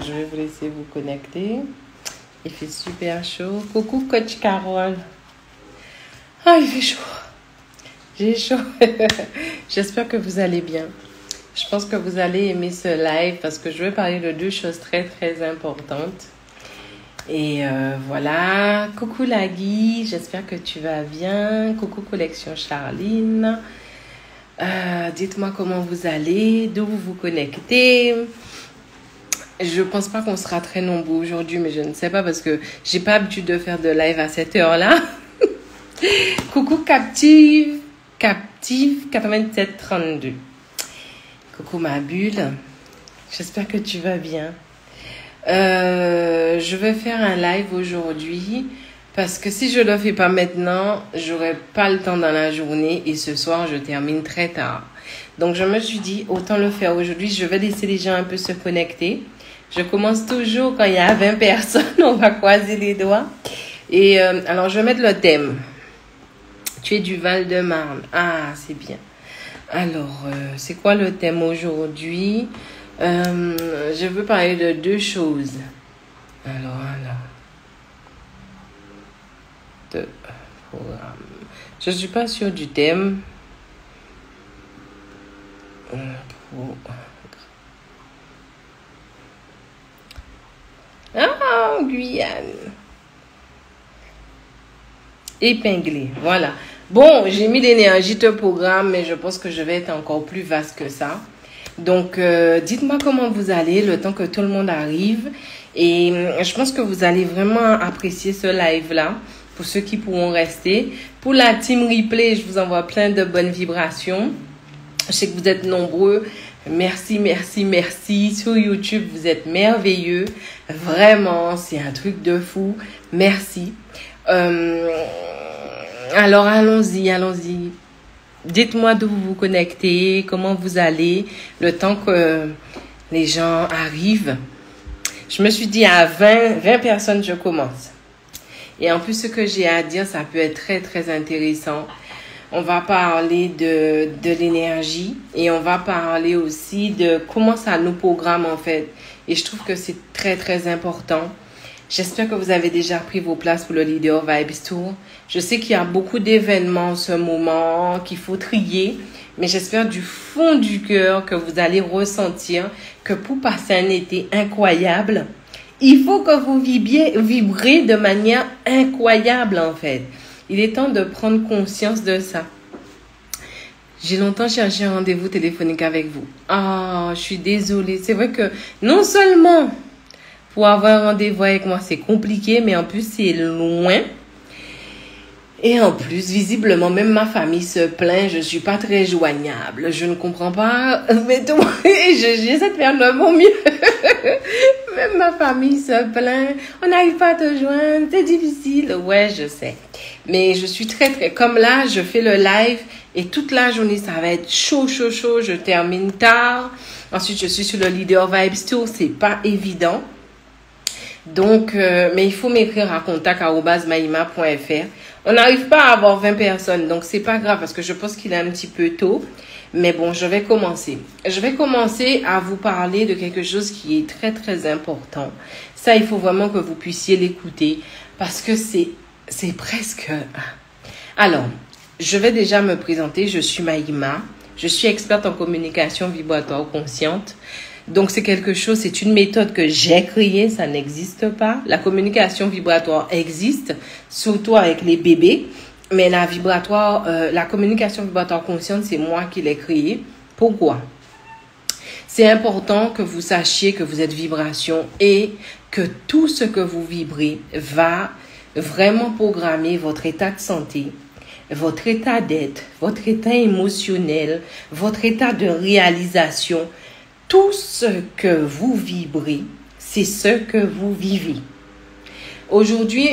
je vais vous laisser vous connecter. Il fait super chaud. Coucou Coach Carole. Ah, il fait chaud. J'ai chaud. J'espère que vous allez bien. Je pense que vous allez aimer ce live parce que je vais parler de deux choses très très importantes. Et voilà. Coucou Lagui, j'espère que tu vas bien. Coucou Collection Charline. Dites-moi comment vous allez, d'où vous vous connectez. Je pense pas qu'on sera très nombreux aujourd'hui, mais je ne sais pas parce que j'ai pas l'habitude de faire de live à cette heure-là. Coucou Captive 8732. Coucou ma bulle. J'espère que tu vas bien. Je vais faire un live aujourd'hui parce que si je le fais pas maintenant, j'aurai pas le temps dans la journée et ce soir je termine très tard. Donc je me suis dit autant le faire aujourd'hui. Je vais laisser les gens un peu se connecter. Je commence toujours quand il y a 20 personnes, on va croiser les doigts. Et alors je vais mettre le thème. Tu es du Val-de-Marne. Ah, c'est bien. Alors, c'est quoi le thème aujourd'hui? Je veux parler de deux choses. Alors, de programme. Je ne suis pas sûre du thème. Ah, Guyane. Épinglé, voilà. Bon, j'ai mis l'énergie de programme, mais je pense que je vais être encore plus vaste que ça. Donc, dites-moi comment vous allez le temps que tout le monde arrive. Et je pense que vous allez vraiment apprécier ce live-là. Pour ceux qui pourront rester. Pour la team replay, je vous envoie plein de bonnes vibrations. Je sais que vous êtes nombreux. Merci, merci, merci. Sur YouTube, vous êtes merveilleux. Vraiment, c'est un truc de fou. Merci. Alors, allons-y. Dites-moi d'où vous vous connectez, comment vous allez, le temps que les gens arrivent. Je me suis dit à 20 personnes, je commence. Et en plus, ce que j'ai à dire, ça peut être très, très intéressant. On va parler de l'énergie et on va parler aussi de comment ça nous programme en fait. Et je trouve que c'est très, très important. J'espère que vous avez déjà pris vos places pour le Leader Vibes Tour. Je sais qu'il y a beaucoup d'événements en ce moment qu'il faut trier, mais j'espère du fond du cœur que vous allez ressentir que pour passer un été incroyable, il faut que vous vibrez de manière incroyable en fait. Il est temps de prendre conscience de ça. J'ai longtemps cherché un rendez-vous téléphonique avec vous. Ah, je suis désolée. C'est vrai que non seulement pour avoir un rendez-vous avec moi, c'est compliqué, mais en plus, c'est loin. Et en plus, visiblement, même ma famille se plaint, je ne suis pas très joignable. Je ne comprends pas, mais tout, j'essaie de faire de mon mieux. Même ma famille se plaint, on n'arrive pas à te joindre, c'est difficile. Ouais, je sais. Mais je suis très, très... Comme là, je fais le live et toute la journée, ça va être chaud. Je termine tard. Ensuite, je suis sur le Leader Vibes Tour, c'est pas évident. Donc, mais il faut m'écrire à contact@maima.fr. On n'arrive pas à avoir 20 personnes, donc c'est pas grave parce que je pense qu'il est un petit peu tôt. Mais bon, je vais commencer. Je vais commencer à vous parler de quelque chose qui est très, très important. Ça, il faut vraiment que vous puissiez l'écouter parce que c'est presque... Alors, je vais déjà me présenter. Je suis Maïma. Je suis experte en communication vibratoire consciente. Donc, c'est quelque chose, c'est une méthode que j'ai créée, ça n'existe pas. La communication vibratoire existe, surtout avec les bébés. Mais la communication vibratoire consciente, c'est moi qui l'ai créée. Pourquoi? C'est important que vous sachiez que vous êtes vibration et que tout ce que vous vibrez va vraiment programmer votre état de santé, votre état d'être, votre état émotionnel, votre état de réalisation. Tout ce que vous vibrez, c'est ce que vous vivez. Aujourd'hui,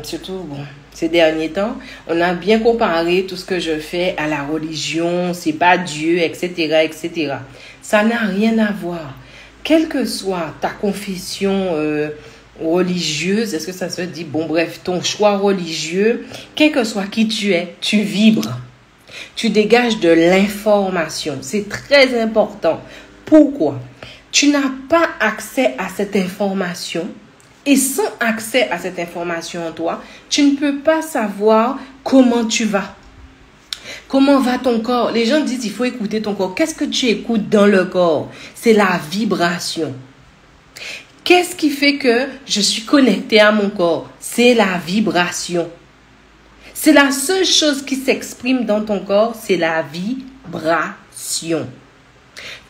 surtout ces derniers temps, on a bien comparé tout ce que je fais à la religion, c'est pas Dieu, etc., etc. Ça n'a rien à voir. Quelle que soit ta confession religieuse, est-ce que ça se dit, bon bref, ton choix religieux, quel que soit qui tu es, tu vibres. Tu dégages de l'information. C'est très important. Pourquoi? Tu n'as pas accès à cette information. Et sans accès à cette information en toi, tu ne peux pas savoir comment tu vas. Comment va ton corps? Les gens disent il faut écouter ton corps. Qu'est-ce que tu écoutes dans le corps? C'est la vibration. Qu'est-ce qui fait que je suis connecté à mon corps? C'est la vibration. C'est la seule chose qui s'exprime dans ton corps, c'est la vibration.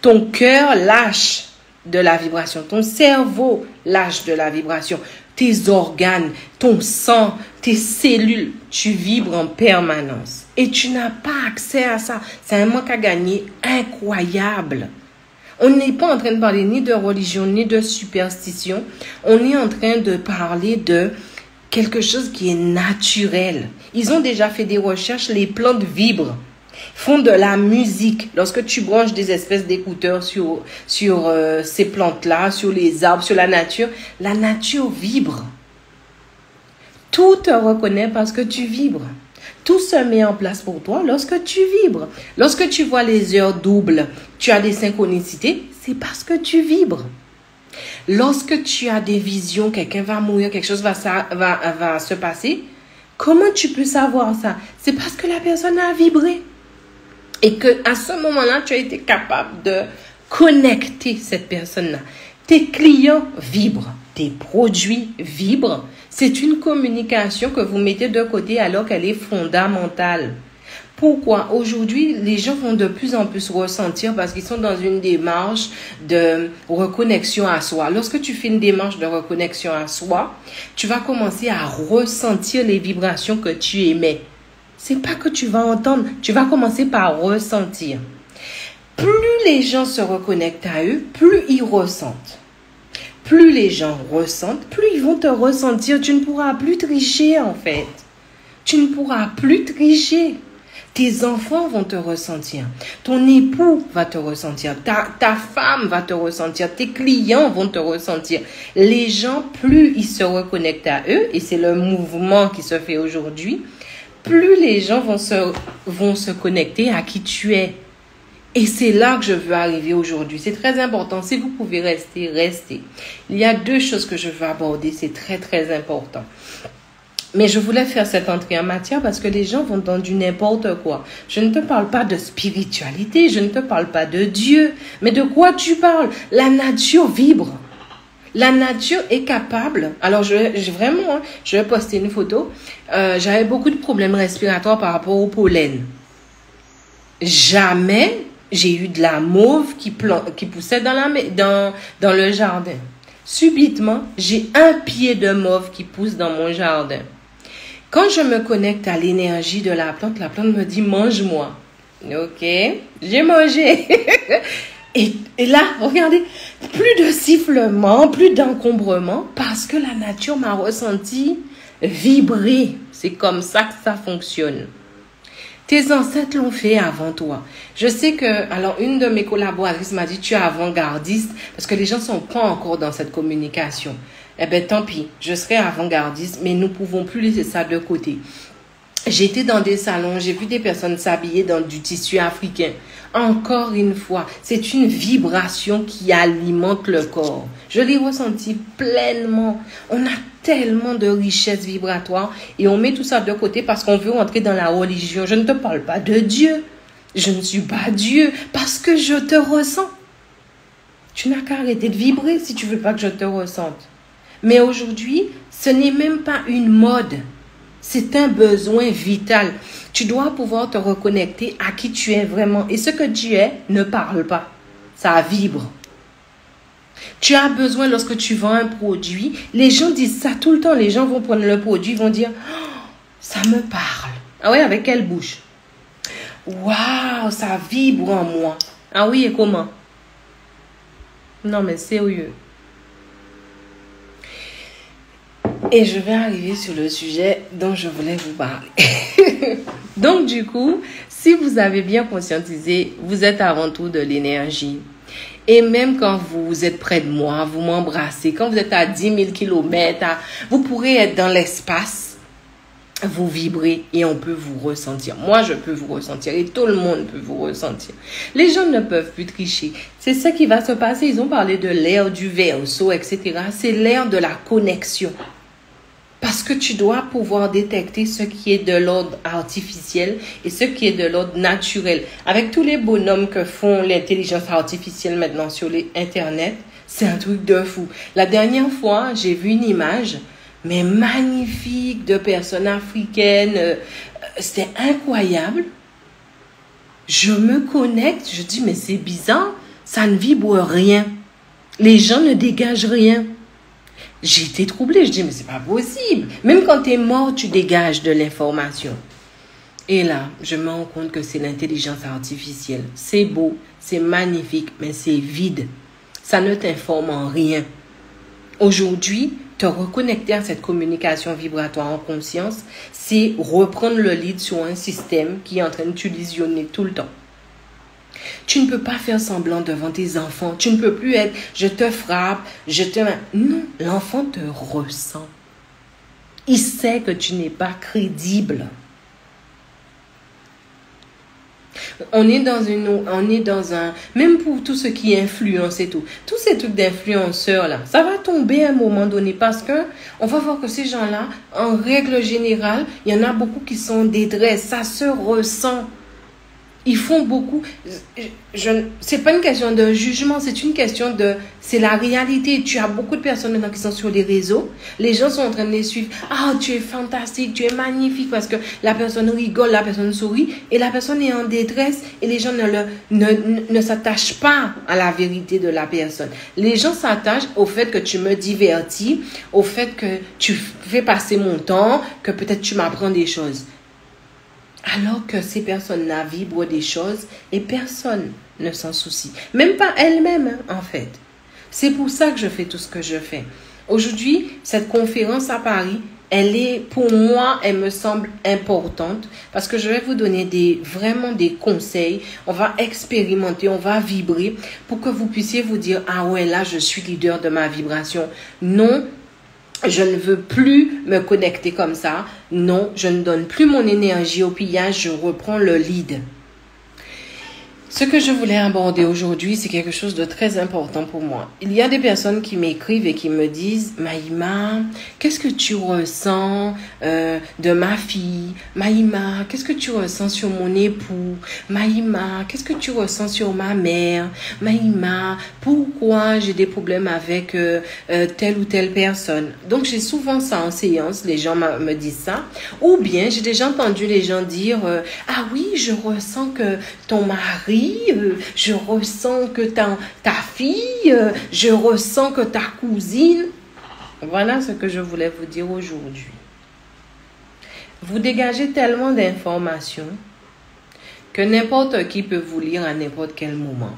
Ton cœur lâche de la vibration. Ton cerveau lâche de la vibration. Tes organes, ton sang, tes cellules, tu vibres en permanence. Et tu n'as pas accès à ça. C'est un manque à gagner incroyable. On n'est pas en train de parler ni de religion, ni de superstition. On est en train de parler de quelque chose qui est naturel. Ils ont déjà fait des recherches, les plantes vibrent. Font de la musique. Lorsque tu branches des espèces d'écouteurs sur ces plantes-là, sur les arbres, sur la nature vibre. Tout te reconnaît parce que tu vibres. Tout se met en place pour toi lorsque tu vibres. Lorsque tu vois les heures doubles, tu as des synchronicités, c'est parce que tu vibres. Lorsque tu as des visions, quelqu'un va mourir, quelque chose va se passer, comment tu peux savoir ça? C'est parce que la personne a vibré. Et qu'à ce moment-là, tu as été capable de connecter cette personne-là. Tes clients vibrent, tes produits vibrent. C'est une communication que vous mettez de côté alors qu'elle est fondamentale. Pourquoi? Aujourd'hui, les gens vont de plus en plus ressentir parce qu'ils sont dans une démarche de reconnexion à soi. Lorsque tu fais une démarche de reconnexion à soi, tu vas commencer à ressentir les vibrations que tu émets. C'est pas que tu vas entendre, tu vas commencer par ressentir. Plus les gens se reconnectent à eux, plus ils ressentent. Plus les gens ressentent, plus ils vont te ressentir. Tu ne pourras plus tricher en fait. Tu ne pourras plus tricher. Tes enfants vont te ressentir. Ton époux va te ressentir. Ta femme va te ressentir. Tes clients vont te ressentir. Les gens, plus ils se reconnectent à eux, et c'est le mouvement qui se fait aujourd'hui, plus les gens vont se connecter à qui tu es. Et c'est là que je veux arriver aujourd'hui. C'est très important. Si vous pouvez rester, restez. Il y a deux choses que je veux aborder. C'est très, très important. Mais je voulais faire cette entrée en matière parce que les gens vont dans du n'importe quoi. Je ne te parle pas de spiritualité. Je ne te parle pas de Dieu. Mais de quoi tu parles? La nature vibre. La nature est capable. Alors, je vais poster une photo. J'avais beaucoup de problèmes respiratoires par rapport au pollen. Jamais j'ai eu de la mauve qui poussait dans le jardin. Subitement, j'ai un pied de mauve qui pousse dans mon jardin. Quand je me connecte à l'énergie de la plante me dit « mange-moi ». Ok, j'ai mangé. Et là, regardez, plus de sifflements, plus d'encombrement, parce que la nature m'a ressenti vibrer. C'est comme ça que ça fonctionne. Tes ancêtres l'ont fait avant toi. Je sais que, alors une de mes collaboratrices m'a dit, tu es avant-gardiste, parce que les gens ne sont pas encore dans cette communication. Eh bien, tant pis, je serai avant-gardiste, mais nous ne pouvons plus laisser ça de côté. J'étais dans des salons, j'ai vu des personnes s'habiller dans du tissu africain. Encore une fois, c'est une vibration qui alimente le corps. Je l'ai ressenti pleinement. On a tellement de richesses vibratoires et on met tout ça de côté parce qu'on veut rentrer dans la religion. Je ne te parle pas de Dieu. Je ne suis pas Dieu parce que je te ressens. Tu n'as qu'à arrêter de vibrer si tu veux pas que je te ressente. Mais aujourd'hui, ce n'est même pas une mode. C'est un besoin vital. Tu dois pouvoir te reconnecter à qui tu es vraiment. Et ce que tu es ne parle pas. Ça vibre. Tu as besoin lorsque tu vends un produit. Les gens disent ça tout le temps. Les gens vont prendre le produit, ils vont dire oh, ça me parle. Ah oui, avec quelle bouche? Waouh, ça vibre en moi. Ah oui, et comment? Non, mais sérieux. Et je vais arriver sur le sujet dont je voulais vous parler. Donc, du coup, si vous avez bien conscientisé, vous êtes avant tout de l'énergie. Et même quand vous êtes près de moi, vous m'embrassez, quand vous êtes à 10 000 kilomètres, vous pourrez être dans l'espace. vous vibrez et on peut vous ressentir. Moi, je peux vous ressentir et tout le monde peut vous ressentir. Les gens ne peuvent plus tricher. C'est ça qui va se passer. Ils ont parlé de l'ère du Verseau, etc. C'est l'ère de la connexion. Parce que tu dois pouvoir détecter ce qui est de l'ordre artificiel et ce qui est de l'ordre naturel. Avec tous les bonhommes que font l'intelligence artificielle maintenant sur les Internet, c'est un truc de fou. La dernière fois, j'ai vu une image, mais magnifique, de personnes africaines. C'était incroyable. Je me connecte, je dis, mais c'est bizarre, ça ne vibre rien. Les gens ne dégagent rien. J'ai été troublée, je dis, mais c'est pas possible. Même quand tu es mort, tu dégages de l'information. Et là, je me rends compte que c'est l'intelligence artificielle. C'est beau, c'est magnifique, mais c'est vide. Ça ne t'informe en rien. Aujourd'hui, te reconnecter à cette communication vibratoire en conscience, c'est reprendre le lead sur un système qui est en train de t'illusionner tout le temps. Tu ne peux pas faire semblant devant tes enfants. Tu ne peux plus être « je te frappe, je te... » Non, l'enfant te ressent. Il sait que tu n'es pas crédible. On est dans un, même pour tout ce qui influence et tout, tous ces trucs d'influenceurs là, ça va tomber à un moment donné parce que on va voir que ces gens-là, en règle générale, il y en a beaucoup qui sont en détresse, ça se ressent. Ils font beaucoup. C'est pas une question de jugement, c'est une question de... C'est la réalité. Tu as beaucoup de personnes maintenant qui sont sur les réseaux. Les gens sont en train de les suivre. Ah, tu es fantastique, tu es magnifique parce que la personne rigole, la personne sourit et la personne est en détresse et les gens ne s'attachent pas à la vérité de la personne. Les gens s'attachent au fait que tu me divertis, au fait que tu fais passer mon temps, que peut-être tu m'apprends des choses. Alors que ces personnes-là vibrent des choses et personne ne s'en soucie. Même pas elles-mêmes, en fait. C'est pour ça que je fais tout ce que je fais. Aujourd'hui, cette conférence à Paris, pour moi, elle me semble importante parce que je vais vous donner vraiment des conseils. On va expérimenter, on va vibrer pour que vous puissiez vous dire « Ah ouais, là, je suis leader de ma vibration. » Non, je ne veux plus me connecter comme ça. Non, je ne donne plus mon énergie au pillage, je reprends le lead. Ce que je voulais aborder aujourd'hui, c'est quelque chose de très important pour moi. Il y a des personnes qui m'écrivent et qui me disent « Maïma, qu'est-ce que tu ressens de ma fille? Maïma, qu'est-ce que tu ressens sur mon époux? Maïma, qu'est-ce que tu ressens sur ma mère? Maïma, pourquoi j'ai des problèmes avec telle ou telle personne? » Donc, j'ai souvent ça en séance, les gens me disent ça. Ou bien, j'ai déjà entendu les gens dire « Ah oui, je ressens que ton mari... je ressens que ta fille, je ressens que ta cousine. » Voilà ce que je voulais vous dire aujourd'hui. Vous dégagez tellement d'informations que n'importe qui peut vous lire à n'importe quel moment.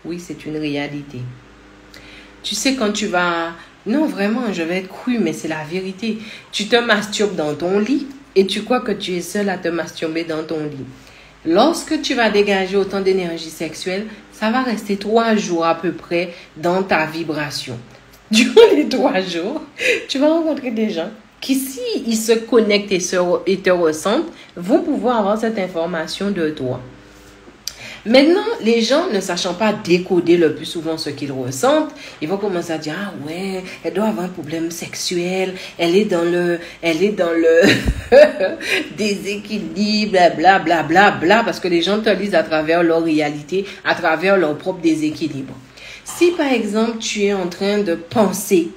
Oui, c'est une réalité. Tu sais, quand tu vas... Non, vraiment, je vais être crue, mais c'est la vérité. Tu te masturbes dans ton lit et tu crois que tu es seul à te masturber dans ton lit. Lorsque tu vas dégager autant d'énergie sexuelle, ça va rester 3 jours à peu près dans ta vibration. Durant les 3 jours, tu vas rencontrer des gens qui, s'ils se connectent et te ressentent, vont pouvoir avoir cette information de toi. Maintenant, les gens, ne sachant pas décoder le plus souvent ce qu'ils ressentent, ils vont commencer à dire « Ah ouais, elle doit avoir un problème sexuel, elle est dans le déséquilibre, bla bla bla bla », parce que les gens te lisent à travers leur réalité, à travers leur propre déséquilibre. Si par exemple, tu es en train de penser,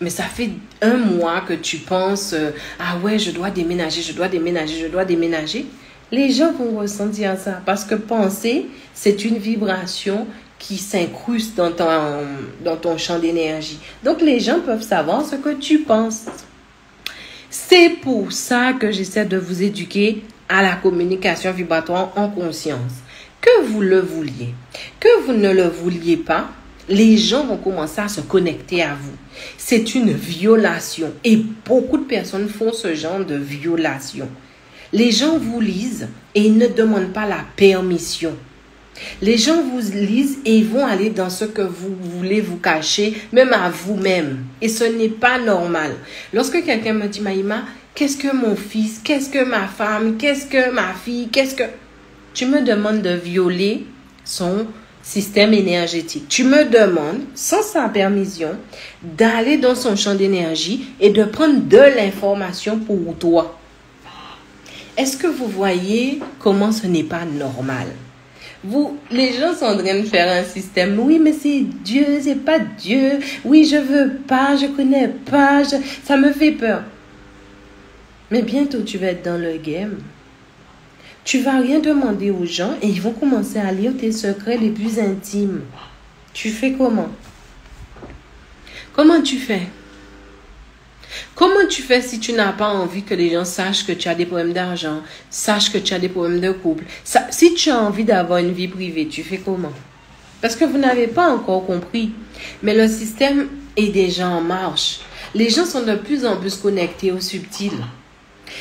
mais ça fait 1 mois que tu penses « Ah ouais, je dois déménager, je dois déménager, je dois déménager », les gens vont ressentir ça parce que penser, c'est une vibration qui s'incruste dans ton champ d'énergie. Donc, les gens peuvent savoir ce que tu penses. C'est pour ça que j'essaie de vous éduquer à la communication vibratoire en conscience. Que vous le vouliez, que vous ne le vouliez pas, les gens vont commencer à se connecter à vous. C'est une violation et beaucoup de personnes font ce genre de violation. Les gens vous lisent et ils ne demandent pas la permission. Les gens vous lisent et ils vont aller dans ce que vous voulez vous cacher, même à vous-même. Et ce n'est pas normal. Lorsque quelqu'un me dit, Maïma, qu'est-ce que mon fils, qu'est-ce que ma femme, qu'est-ce que ma fille, qu'est-ce que... Tu me demandes de violer son système énergétique. Tu me demandes, sans sa permission, d'aller dans son champ d'énergie et de prendre de l'information pour toi. Est-ce que vous voyez comment ce n'est pas normal? Les gens sont en train de faire un système. Oui, mais c'est Dieu, c'est pas Dieu. Oui, je veux pas, je connais pas, ça me fait peur. Mais bientôt, tu vas être dans le game. Tu vas rien demander aux gens et ils vont commencer à lire tes secrets les plus intimes. Tu fais comment? Comment tu fais? Comment tu fais si tu n'as pas envie que les gens sachent que tu as des problèmes d'argent, sachent que tu as des problèmes de couple? Si tu as envie d'avoir une vie privée, tu fais comment? Parce que vous n'avez pas encore compris. Mais le système est déjà en marche. Les gens sont de plus en plus connectés au subtil.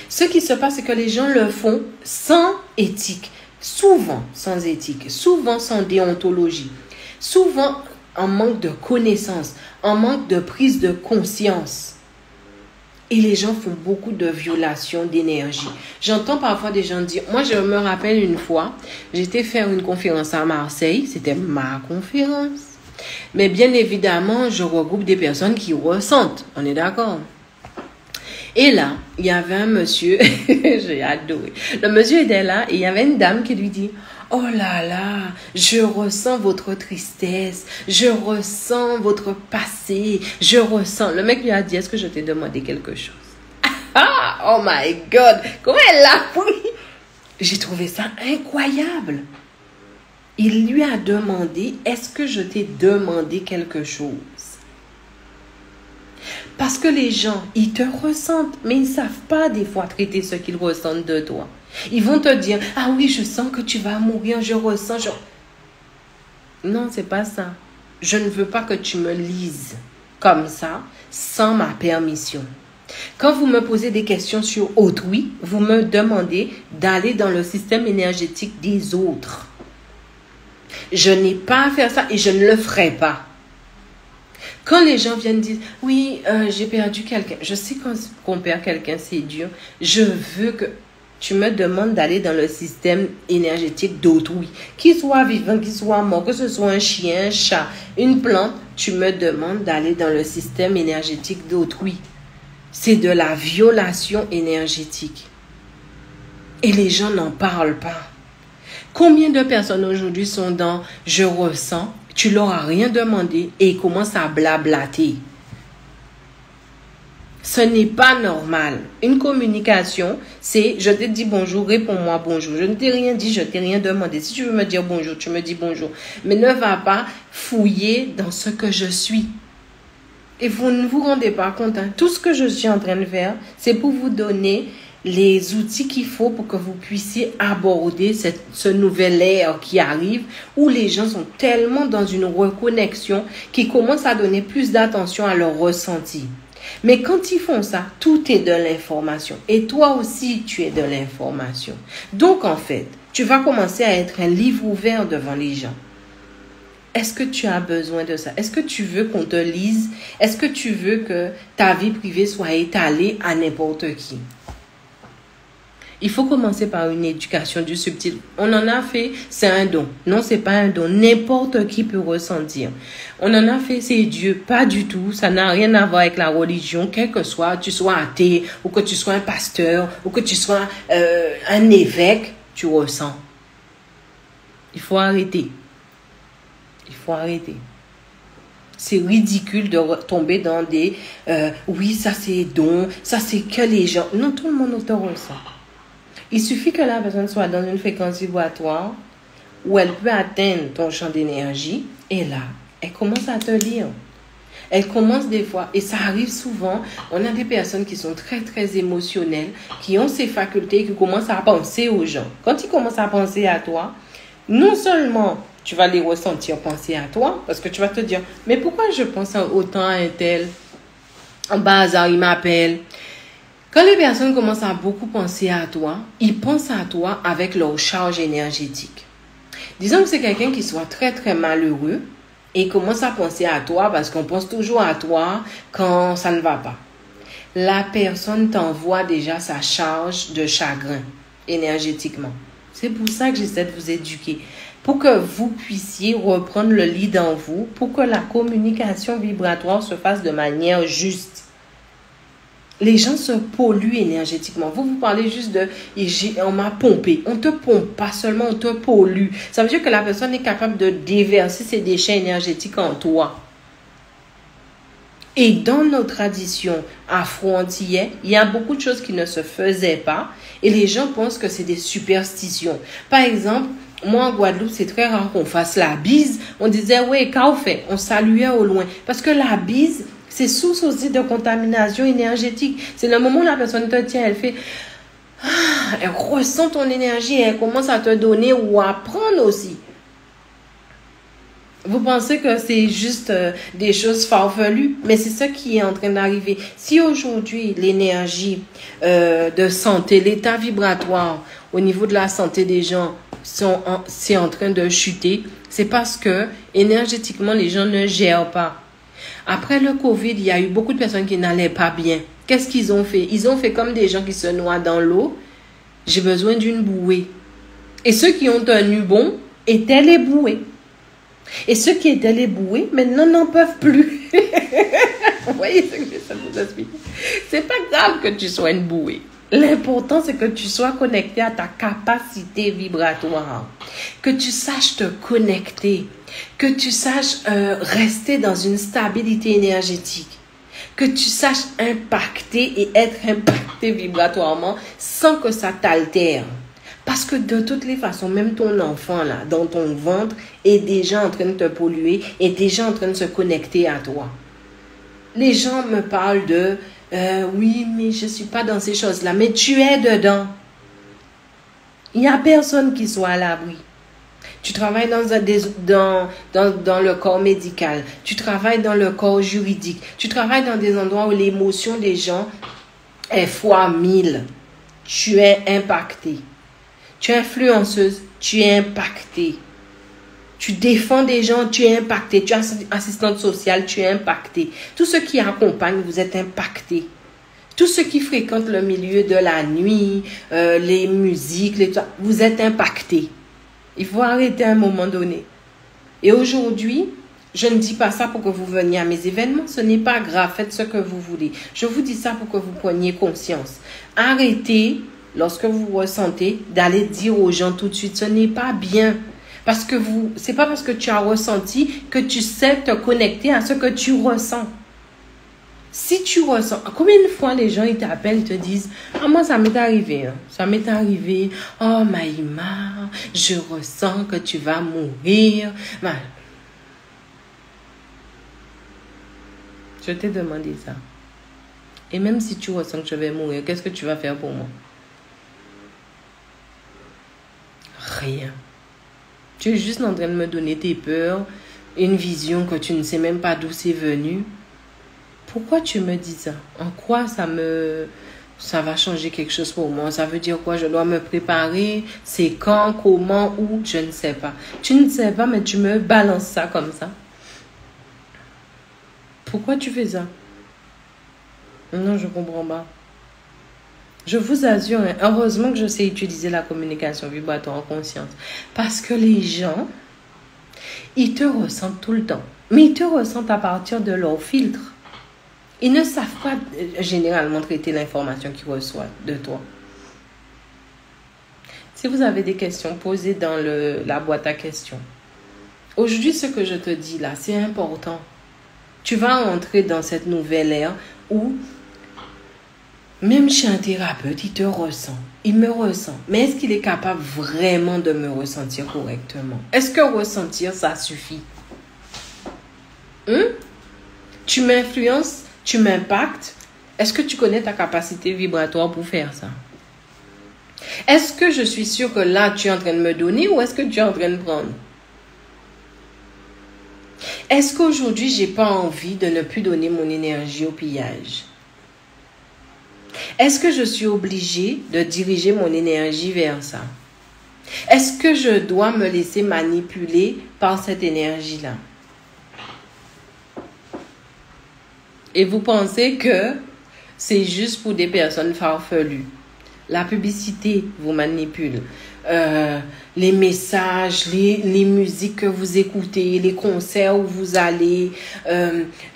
Ce qui se passe, c'est que les gens le font sans éthique, souvent sans éthique, souvent sans déontologie, souvent en manque de connaissances, en manque de prise de conscience. Et les gens font beaucoup de violations d'énergie. J'entends parfois des gens dire, moi je me rappelle une fois, j'étais faire une conférence à Marseille, c'était ma conférence. Mais bien évidemment, je regroupe des personnes qui ressentent, on est d'accord? Et là, il y avait un monsieur, j'ai adoré. Le monsieur était là et il y avait une dame qui lui dit, oh là là, je ressens votre tristesse, je ressens votre passé, je ressens. Le mec lui a dit, est-ce que je t'ai demandé quelque chose? Ah, oh my God, comment elle l'a pris? J'ai trouvé ça incroyable. Il lui a demandé, est-ce que je t'ai demandé quelque chose? Parce que les gens, ils te ressentent, mais ils ne savent pas des fois traiter ce qu'ils ressentent de toi. Ils vont te dire, ah oui, je sens que tu vas mourir, je ressens. Non, c'est pas ça. Je ne veux pas que tu me lises comme ça, sans ma permission. Quand vous me posez des questions sur autrui, vous me demandez d'aller dans le système énergétique des autres. Je n'ai pas à faire ça et je ne le ferai pas. Quand les gens viennent dire, oui, j'ai perdu quelqu'un. Je sais qu'on perd quelqu'un, c'est dur. Je veux que tu me demandes d'aller dans le système énergétique d'autrui. Qu'il soit vivant, qu'il soit mort, que ce soit un chien, un chat, une plante, tu me demandes d'aller dans le système énergétique d'autrui. C'est de la violation énergétique. Et les gens n'en parlent pas. Combien de personnes aujourd'hui sont dans « je ressens », tu leur as rien demandé et ils commencent à blablater. Ce n'est pas normal. Une communication, c'est je te dis bonjour, réponds-moi bonjour. Je ne t'ai rien dit, je ne t'ai rien demandé. Si tu veux me dire bonjour, tu me dis bonjour. Mais ne va pas fouiller dans ce que je suis. Et vous ne vous rendez pas compte. Hein? Tout ce que je suis en train de faire, c'est pour vous donner les outils qu'il faut pour que vous puissiez aborder ce nouvel ère qui arrive où les gens sont tellement dans une reconnexion qu'ils commencent à donner plus d'attention à leur ressenti. Mais quand ils font ça, tout est de l'information. Et toi aussi, tu es de l'information. Donc, en fait, tu vas commencer à être un livre ouvert devant les gens. Est-ce que tu as besoin de ça? Est-ce que tu veux qu'on te lise? Est-ce que tu veux que ta vie privée soit étalée à n'importe qui? Il faut commencer par une éducation du subtil. On en a fait, c'est un don. Non, c'est pas un don. N'importe qui peut ressentir. On en a fait, c'est Dieu. Pas du tout. Ça n'a rien à voir avec la religion. Quel que soit, tu sois athée, ou que tu sois un pasteur, ou que tu sois un évêque, tu ressens. Il faut arrêter. Il faut arrêter. C'est ridicule de tomber dans des... oui, ça c'est don, ça c'est que les gens... Non, tout le monde te ressent. Il suffit que la personne soit dans une fréquence vibratoire où elle peut atteindre ton champ d'énergie et là, elle commence à te lire. Elle commence des fois, et ça arrive souvent, on a des personnes qui sont très très émotionnelles, qui ont ces facultés, qui commencent à penser aux gens. Quand ils commencent à penser à toi, non seulement tu vas les ressentir penser à toi, parce que tu vas te dire, mais pourquoi je pense autant à un tel? En bas hasard, il m'appelle. Quand les personnes commencent à beaucoup penser à toi, ils pensent à toi avec leur charge énergétique. Disons que c'est quelqu'un qui soit très très malheureux et commence à penser à toi parce qu'on pense toujours à toi quand ça ne va pas. La personne t'envoie déjà sa charge de chagrin énergétiquement. C'est pour ça que j'essaie de vous éduquer. Pour que vous puissiez reprendre le lead en vous, pour que la communication vibratoire se fasse de manière juste. Les gens se polluent énergétiquement. Vous parlez juste de « on m'a pompé ». On ne te pompe pas seulement, on te pollue. Ça veut dire que la personne est capable de déverser ses déchets énergétiques en toi. Et dans nos traditions afro-antillaises, il y a beaucoup de choses qui ne se faisaient pas et les gens pensent que c'est des superstitions. Par exemple, moi en Guadeloupe, c'est très rare qu'on fasse la bise. On disait « ouais, qu'a fait ?» On saluait au loin. Parce que la bise, c'est source aussi de contamination énergétique. C'est le moment où la personne te tient, elle fait « elle ressent ton énergie et elle commence à te donner ou à prendre aussi. » Vous pensez que c'est juste des choses farfelues, mais c'est ça qui est en train d'arriver. Si aujourd'hui l'énergie de santé, l'état vibratoire au niveau de la santé des gens c'est en train de chuter, c'est parce que énergétiquement les gens ne gèrent pas. Après le Covid, il y a eu beaucoup de personnes qui n'allaient pas bien. Qu'est-ce qu'ils ont fait? Ils ont fait comme des gens qui se noient dans l'eau. J'ai besoin d'une bouée. Et ceux qui ont tenu bon étaient les bouées. Et ceux qui étaient les bouées, maintenant, n'en peuvent plus. Vous voyez ce que j'essaie de vous expliquer? C'est pas grave que tu sois une bouée. L'important, c'est que tu sois connecté à ta capacité vibratoire. Que tu saches te connecter. Que tu saches rester dans une stabilité énergétique. Que tu saches impacter et être impacté vibratoirement sans que ça t'altère. Parce que de toutes les façons, même ton enfant là, dans ton ventre, est déjà en train de te polluer, est déjà en train de se connecter à toi. Les gens me parlent de oui, mais je ne suis pas dans ces choses-là. Mais tu es dedans. Il n'y a personne qui soit à l'abri. Tu travailles dans le corps médical. Tu travailles dans le corps juridique. Tu travailles dans des endroits où l'émotion des gens est fois 1000. Tu es impacté. Tu es influenceuse, tu es impactée. Tu défends des gens, tu es impacté. Tu es assistante sociale, tu es impacté. Tous ceux qui accompagnent, vous êtes impactés. Tous ceux qui fréquentent le milieu de la nuit, les musiques, vous êtes impactés. Il faut arrêter à un moment donné. Et aujourd'hui, je ne dis pas ça pour que vous veniez à mes événements. Ce n'est pas grave, faites ce que vous voulez. Je vous dis ça pour que vous preniez conscience. Arrêtez. Lorsque vous ressentez, d'aller dire aux gens tout de suite, ce n'est pas bien. Parce que c'est pas parce que tu as ressenti que tu sais te connecter à ce que tu ressens. Si tu ressens, combien de fois les gens ils t'appellent, ils te disent, ah moi ça m'est arrivé, hein. Ça m'est arrivé, oh Maïma, je ressens que tu vas mourir. Ben, je t'ai demandé ça. Et même si tu ressens que je vais mourir, qu'est-ce que tu vas faire pour moi? Rien. Tu es juste en train de me donner tes peurs, une vision que tu ne sais même pas d'où c'est venu. Pourquoi tu me dis ça? En quoi ça va changer quelque chose pour moi? Ça veut dire quoi? Je dois me préparer? C'est quand? Comment? Où? Je ne sais pas. Tu ne sais pas, mais tu me balances ça comme ça. Pourquoi tu fais ça? Non, je comprends pas. Je vous assure, heureusement que je sais utiliser la communication vibratoire en conscience. Parce que les gens, ils te ressentent tout le temps. Mais ils te ressentent à partir de leur filtre. Ils ne savent pas généralement traiter l'information qu'ils reçoivent de toi. Si vous avez des questions, posez dans la boîte à questions. Aujourd'hui, ce que je te dis là, c'est important. Tu vas entrer dans cette nouvelle ère où même chez un thérapeute, il te ressent. Il me ressent. Mais est-ce qu'il est capable vraiment de me ressentir correctement? Est-ce que ressentir, ça suffit? Tu m'influences? Tu m'impactes? Est-ce que tu connais ta capacité vibratoire pour faire ça? Est-ce que je suis sûre que là, tu es en train de me donner ou est-ce que tu es en train de prendre? Est-ce qu'aujourd'hui, j'ai pas envie de ne plus donner mon énergie au pillage? Est-ce que je suis obligée de diriger mon énergie vers ça? Est-ce que je dois me laisser manipuler par cette énergie-là? Et vous pensez que c'est juste pour des personnes farfelues. La publicité vous manipule. Les messages, les musiques que vous écoutez, les concerts où vous allez,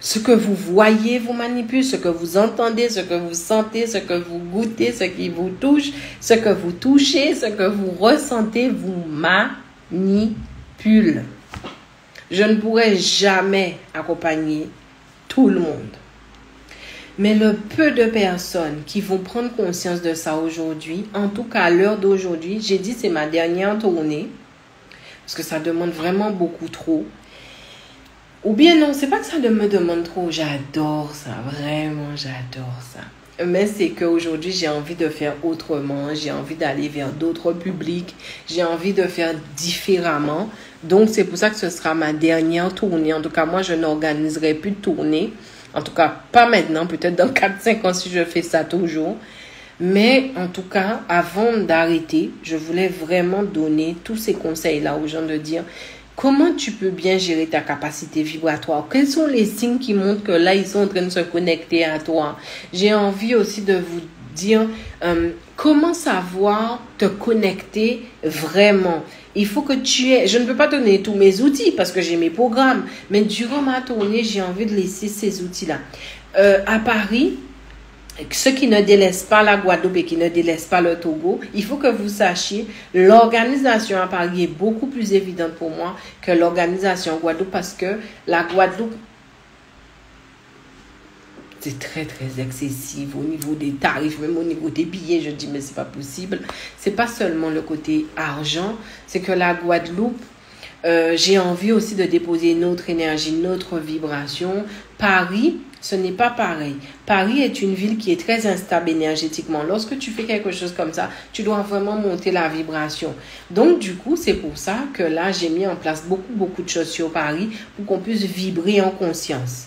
ce que vous voyez vous manipule, ce que vous entendez, ce que vous sentez, ce que vous goûtez, ce qui vous touche, ce que vous touchez, ce que vous ressentez vous manipule. Je ne pourrai jamais accompagner tout le monde. Mais le peu de personnes qui vont prendre conscience de ça aujourd'hui, en tout cas à l'heure d'aujourd'hui, j'ai dit c'est ma dernière tournée, parce que ça demande vraiment beaucoup trop. Ou bien non, c'est pas que ça me demande trop, j'adore ça, vraiment j'adore ça. Mais c'est qu'aujourd'hui j'ai envie de faire autrement, j'ai envie d'aller vers d'autres publics, j'ai envie de faire différemment. Donc c'est pour ça que ce sera ma dernière tournée. En tout cas moi je n'organiserai plus de tournée. En tout cas, pas maintenant, peut-être dans 4-5 ans si je fais ça toujours. Mais en tout cas, avant d'arrêter, je voulais vraiment donner tous ces conseils-là aux gens de dire comment tu peux bien gérer ta capacité vibratoire. Quels sont les signes qui montrent que là, ils sont en train de se connecter à toi. J'ai envie aussi de vous dire comment savoir te connecter vraiment. Il faut que tu aies... Je ne peux pas donner tous mes outils parce que j'ai mes programmes. Mais durant ma tournée, j'ai envie de laisser ces outils-là. À Paris, ceux qui ne délaissent pas la Guadeloupe et qui ne délaissent pas le Togo, il faut que vous sachiez, l'organisation à Paris est beaucoup plus évidente pour moi que l'organisation en Guadeloupe parce que la Guadeloupe, c'est très, très excessif au niveau des tarifs, même au niveau des billets. Je dis, mais c'est pas possible. C'est pas seulement le côté argent, c'est que la Guadeloupe, j'ai envie aussi de déposer notre énergie, notre vibration. Paris, ce n'est pas pareil. Paris est une ville qui est très instable énergétiquement. Lorsque tu fais quelque chose comme ça, tu dois vraiment monter la vibration. Donc, du coup, c'est pour ça que là, j'ai mis en place beaucoup de choses sur Paris pour qu'on puisse vibrer en conscience.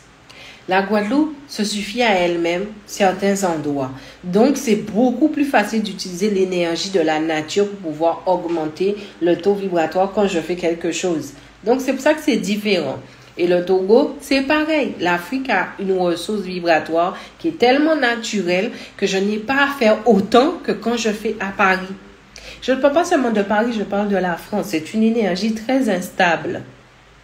La Guadeloupe se suffit à elle-même certains endroits. Donc, c'est beaucoup plus facile d'utiliser l'énergie de la nature pour pouvoir augmenter le taux vibratoire quand je fais quelque chose. Donc, c'est pour ça que c'est différent. Et le Togo, c'est pareil. L'Afrique a une ressource vibratoire qui est tellement naturelle que je n'ai pas à faire autant que quand je fais à Paris. Je ne parle pas seulement de Paris, je parle de la France. C'est une énergie très instable.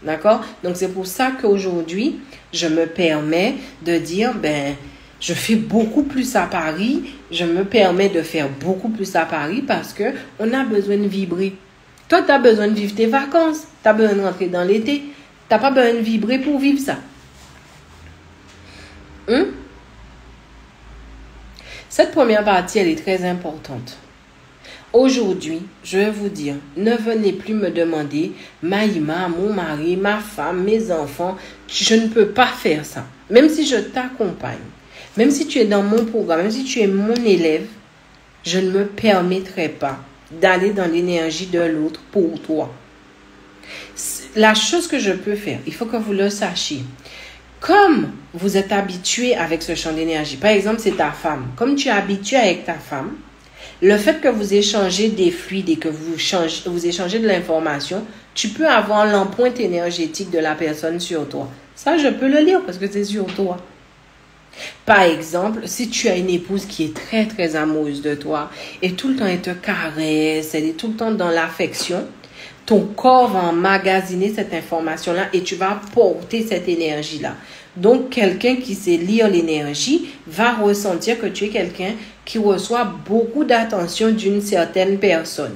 D'accord? Donc, c'est pour ça qu'aujourd'hui, je me permets de dire, je fais beaucoup plus à Paris. Je me permets de faire beaucoup plus à Paris parce que on a besoin de vibrer. Toi, tu as besoin de vivre tes vacances. Tu as besoin de rentrer dans l'été. Tu n'as pas besoin de vibrer pour vivre ça. Cette première partie, elle est très importante. Aujourd'hui, je vais vous dire, ne venez plus me demander, Maïma, mon mari, ma femme, mes enfants, je ne peux pas faire ça. Même si je t'accompagne, même si tu es dans mon programme, même si tu es mon élève, je ne me permettrai pas d'aller dans l'énergie de l'autre pour toi. La chose que je peux faire, il faut que vous le sachiez. Comme vous êtes habitué avec ce champ d'énergie, par exemple, c'est ta femme. Comme tu es habitué avec ta femme, le fait que vous échangez des fluides et que vous échangez de l'information, tu peux avoir l'empreinte énergétique de la personne sur toi. Ça, je peux le lire parce que c'est sur toi. Par exemple, si tu as une épouse qui est très, très amoureuse de toi et tout le temps elle te caresse, elle est tout le temps dans l'affection, ton corps va emmagasiner cette information-là et tu vas porter cette énergie-là. Donc, quelqu'un qui sait lire l'énergie va ressentir que tu es quelqu'un qui reçoit beaucoup d'attention d'une certaine personne.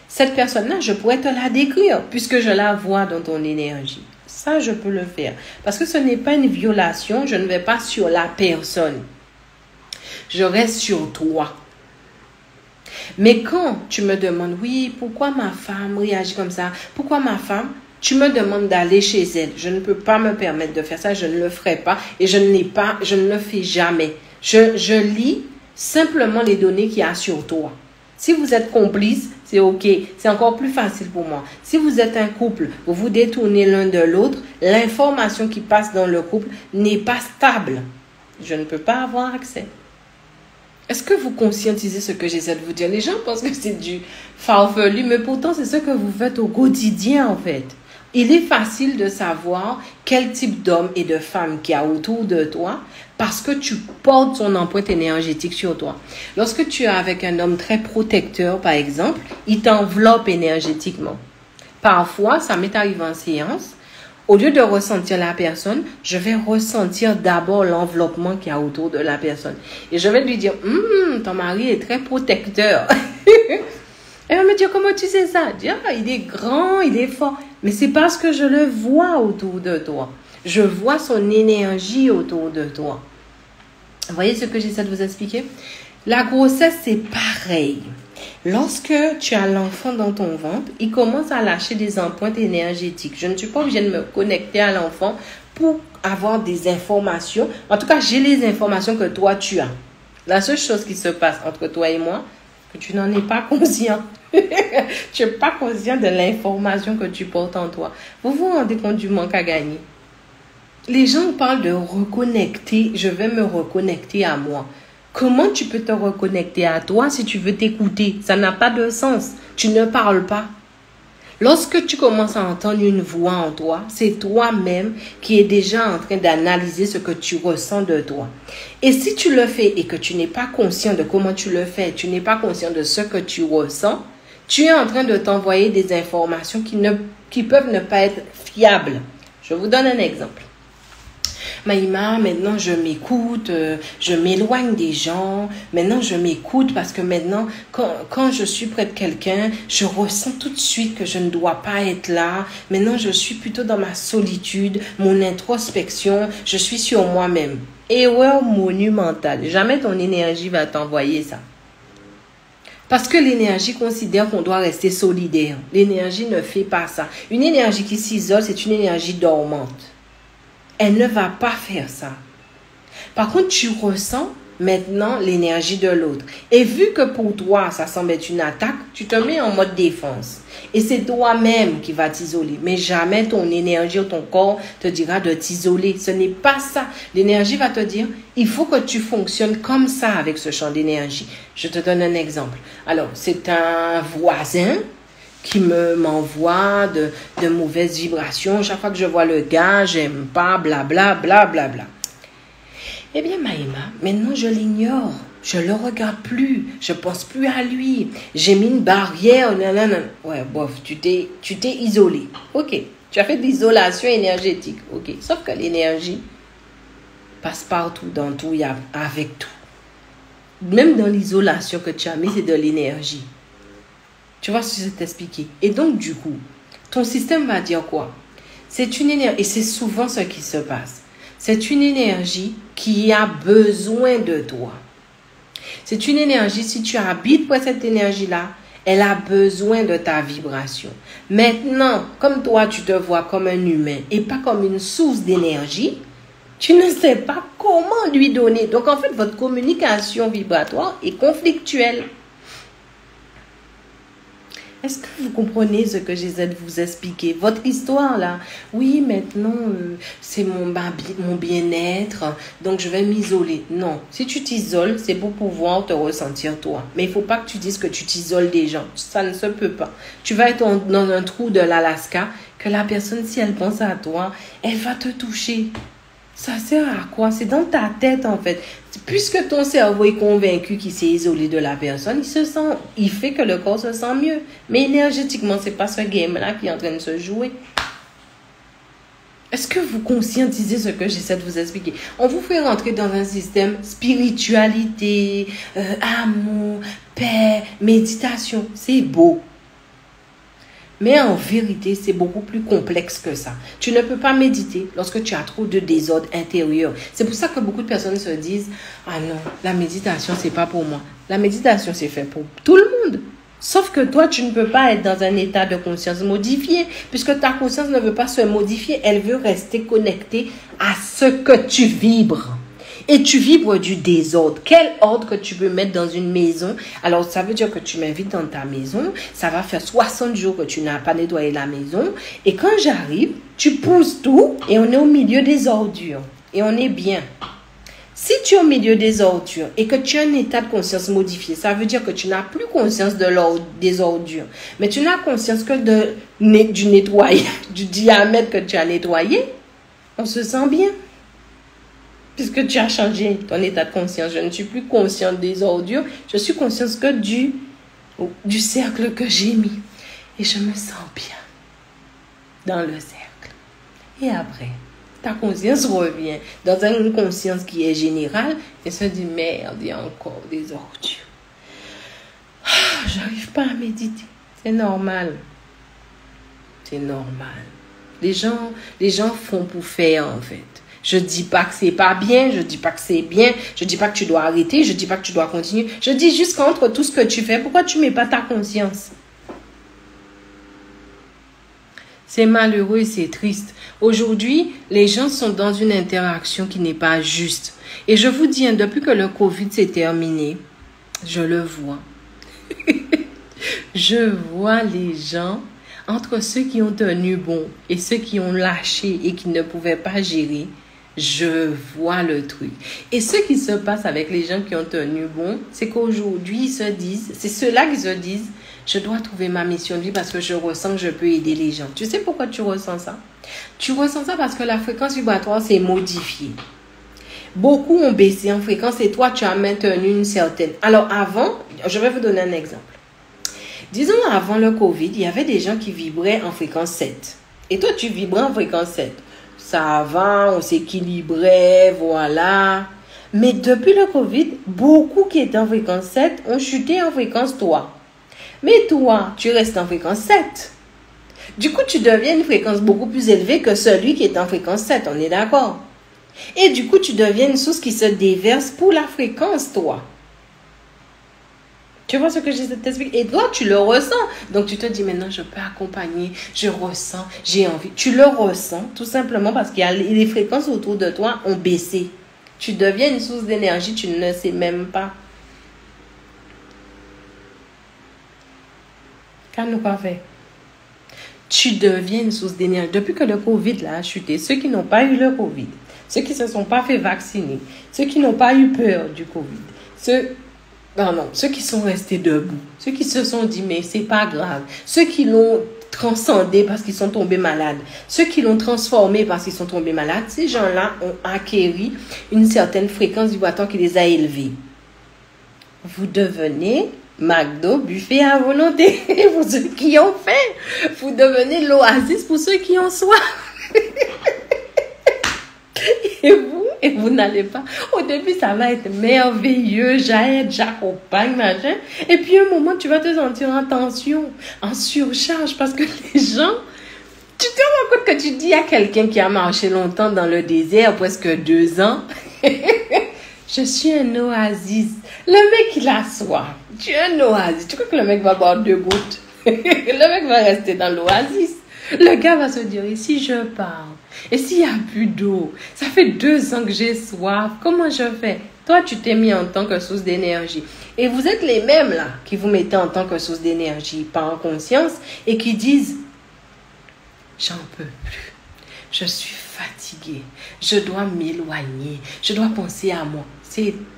Cette personne-là, je pourrais te la décrire puisque je la vois dans ton énergie. Ça, je peux le faire. Parce que ce n'est pas une violation, je ne vais pas sur la personne. Je reste sur toi. Mais quand tu me demandes, oui, pourquoi ma femme réagit comme ça? Pourquoi ma femme? Tu me demandes d'aller chez elle. Je ne peux pas me permettre de faire ça. Je ne le ferai pas. Et je ne le fais jamais. Je lis simplement les données qu'il y a sur toi. Si vous êtes complice, c'est OK. C'est encore plus facile pour moi. Si vous êtes un couple, vous vous détournez l'un de l'autre, l'information qui passe dans le couple n'est pas stable. Je ne peux pas avoir accès. Est-ce que vous conscientisez ce que j'essaie de vous dire? Les gens pensent que c'est du farfelu, mais pourtant c'est ce que vous faites au quotidien en fait. Il est facile de savoir quel type d'homme et de femme qu'il y a autour de toi parce que tu portes son empreinte énergétique sur toi. Lorsque tu es avec un homme très protecteur, par exemple, il t'enveloppe énergétiquement. Parfois, ça m'est arrivé en séance, au lieu de ressentir la personne, je vais ressentir d'abord l'enveloppement qu'il y a autour de la personne. Et je vais lui dire, ton mari est très protecteur. Elle va me dire, comment tu sais ça? Je dis, il est grand, il est fort. Mais c'est parce que je le vois autour de toi. Je vois son énergie autour de toi. Vous voyez ce que j'essaie de vous expliquer? La grossesse, c'est pareil. Lorsque tu as l'enfant dans ton ventre, il commence à lâcher des empreintes énergétiques. Je ne suis pas obligée de me connecter à l'enfant pour avoir des informations. En tout cas, j'ai les informations que toi, tu as. La seule chose qui se passe entre toi et moi, que tu n'en es pas conscient. Tu n'es pas conscient de l'information que tu portes en toi. Vous vous rendez compte du manque à gagner? Les gens parlent de reconnecter. Je vais me reconnecter à moi. Comment tu peux te reconnecter à toi si tu veux t'écouter? Ça n'a pas de sens. Tu ne parles pas. Lorsque tu commences à entendre une voix en toi, c'est toi-même qui es déjà en train d'analyser ce que tu ressens de toi. Et si tu le fais et que tu n'es pas conscient de comment tu le fais, tu n'es pas conscient de ce que tu ressens, tu es en train de t'envoyer des informations qui peuvent ne pas être fiables. Je vous donne un exemple. Maïma, maintenant je m'écoute, je m'éloigne des gens, maintenant je m'écoute parce que maintenant quand je suis près de quelqu'un, je ressens tout de suite que je ne dois pas être là. Maintenant je suis plutôt dans ma solitude, mon introspection, je suis sur moi-même. Erreur monumentale, jamais ton énergie va t'envoyer ça. Parce que l'énergie considère qu'on doit rester solidaire. L'énergie ne fait pas ça. Une énergie qui s'isole, c'est une énergie dormante. Elle ne va pas faire ça. Par contre, tu ressens maintenant l'énergie de l'autre. Et vu que pour toi, ça semble être une attaque, tu te mets en mode défense. Et c'est toi-même qui vas t'isoler. Mais jamais ton énergie ou ton corps te dira de t'isoler. Ce n'est pas ça. L'énergie va te dire, il faut que tu fonctionnes comme ça avec ce champ d'énergie. Je te donne un exemple. Alors, c'est un voisin qui m'envoie de mauvaises vibrations. Chaque fois que je vois le gars, j'aime pas, blabla, blablabla. Eh bien, Maïma, maintenant je l'ignore. Je le regarde plus. Je pense plus à lui. J'ai mis une barrière. Nanana. Ouais, bof, tu t'es isolé. Ok, tu as fait de l'isolation énergétique. Ok, sauf que l'énergie passe partout, dans tout, avec tout. Même dans l'isolation que tu as mis, c'est de l'énergie. Tu vois ce que je t'ai expliqué. Et donc, du coup, ton système va dire quoi? C'est une énergie, et c'est souvent ce qui se passe. C'est une énergie qui a besoin de toi. C'est une énergie, si tu habites pour cette énergie-là, elle a besoin de ta vibration. Maintenant, comme toi, tu te vois comme un humain et pas comme une source d'énergie, tu ne sais pas comment lui donner. Donc, en fait, votre communication vibratoire est conflictuelle. Est-ce que vous comprenez ce que j'essaie de vous expliquer? Votre histoire là, oui, maintenant, c'est mon bien-être, donc je vais m'isoler. Non, si tu t'isoles, c'est pour pouvoir te ressentir toi. Mais il ne faut pas que tu dises que tu t'isoles des gens. Ça ne se peut pas. Tu vas être dans un trou de l'Alaska, que la personne, si elle pense à toi, elle va te toucher. Ça sert à quoi? C'est dans ta tête en fait. Puisque ton cerveau est convaincu qu'il s'est isolé de la personne, il fait que le corps se sent mieux. Mais énergétiquement, c'est pas ce game-là qui est en train de se jouer. Est-ce que vous conscientisez ce que j'essaie de vous expliquer? On vous fait rentrer dans un système spiritualité, amour, paix, méditation. C'est beau. Mais en vérité, c'est beaucoup plus complexe que ça. Tu ne peux pas méditer lorsque tu as trop de désordre intérieur. C'est pour ça que beaucoup de personnes se disent « Ah non, la méditation, c'est pas pour moi. » La méditation, c'est fait pour tout le monde. Sauf que toi, tu ne peux pas être dans un état de conscience modifié, puisque ta conscience ne veut pas se modifier. Elle veut rester connectée à ce que tu vibres. Et tu vibres du désordre. Quel ordre que tu veux mettre dans une maison? Alors, ça veut dire que tu m'invites dans ta maison. Ça va faire 60 jours que tu n'as pas nettoyé la maison. Et quand j'arrive, tu pousses tout et on est au milieu des ordures. Et on est bien. Si tu es au milieu des ordures et que tu as un état de conscience modifié, ça veut dire que tu n'as plus conscience des ordures, mais tu n'as conscience que du nettoyage, du diamètre que tu as nettoyé. On se sent bien. Puisque tu as changé ton état de conscience. Je ne suis plus consciente des ordures. Je suis consciente que du cercle que j'ai mis. Et je me sens bien dans le cercle. Et après, ta conscience revient dans une conscience qui est générale et se dit, merde, il y a encore des ordures. J'arrive pas à méditer. C'est normal. C'est normal. Les gens font pour faire, en fait. Je dis pas que c'est pas bien, je dis pas que c'est bien, je dis pas que tu dois arrêter, je dis pas que tu dois continuer. Je dis juste qu'entre tout ce que tu fais, pourquoi tu mets pas ta conscience? C'est malheureux et c'est triste. Aujourd'hui, les gens sont dans une interaction qui n'est pas juste. Et je vous dis, depuis que le Covid s'est terminé, je le vois. Je vois les gens, entre ceux qui ont tenu bon et ceux qui ont lâché et qui ne pouvaient pas gérer, je vois le truc. Et ce qui se passe avec les gens qui ont tenu bon, c'est qu'aujourd'hui, ils se disent, c'est ceux-là qui se disent, je dois trouver ma mission de vie parce que je ressens que je peux aider les gens. Tu sais pourquoi tu ressens ça? Tu ressens ça parce que la fréquence vibratoire s'est modifiée. Beaucoup ont baissé en fréquence et toi, tu as maintenu une certaine. Alors avant, je vais vous donner un exemple. Disons, avant le Covid, il y avait des gens qui vibraient en fréquence 7. Et toi, tu vibrais en fréquence 7. Ça va, on s'équilibrait, voilà. Mais depuis le Covid, beaucoup qui étaient en fréquence 7 ont chuté en fréquence 3. Mais toi, tu restes en fréquence 7. Du coup, tu deviens une fréquence beaucoup plus élevée que celui qui est en fréquence 7, on est d'accord? Et du coup, tu deviens une source qui se déverse pour la fréquence, toi. Tu vois ce que je t'explique? Et toi, tu le ressens. Donc, tu te dis, maintenant, je peux accompagner, je ressens, j'ai envie. Tu le ressens tout simplement parce que les fréquences autour de toi ont baissé. Tu deviens une source d'énergie, tu ne sais même pas. Qu'est-ce qu'on fait? Tu deviens une source d'énergie. Depuis que le Covid là, a chuté, ceux qui n'ont pas eu le Covid, ceux qui ne se sont pas fait vacciner, ceux qui n'ont pas eu peur du Covid, ceux qui sont restés debout, ceux qui se sont dit, mais c'est pas grave, ceux qui l'ont transcendé parce qu'ils sont tombés malades, ceux qui l'ont transformé parce qu'ils sont tombés malades, ces gens-là ont acquéri une certaine fréquence vibratoire qui les a élevés. Vous devenez McDo, buffet à volonté pour ceux qui ont faim. Vous devenez l'oasis pour ceux qui ont soif. Et vous n'allez pas. Au début, ça va être merveilleux. J'aide, j'accompagne, machin. Et puis, un moment, tu vas te sentir en tension, en surcharge. Parce que les gens, tu te rends compte que tu dis à quelqu'un qui a marché longtemps dans le désert, presque 2 ans, je suis un oasis. Le mec, il a soif. Tu es un oasis. Tu crois que le mec va boire 2 gouttes? Le mec va rester dans l'oasis. Le gars va se dire, et si je pars? Et s'il n'y a plus d'eau? Ça fait 2 ans que j'ai soif. Comment je fais? Toi, tu t'es mis en tant que source d'énergie. Et vous êtes les mêmes là qui vous mettez en tant que source d'énergie, pas en conscience, et qui disent, j'en peux plus. Je suis fatiguée. Je dois m'éloigner. Je dois penser à moi.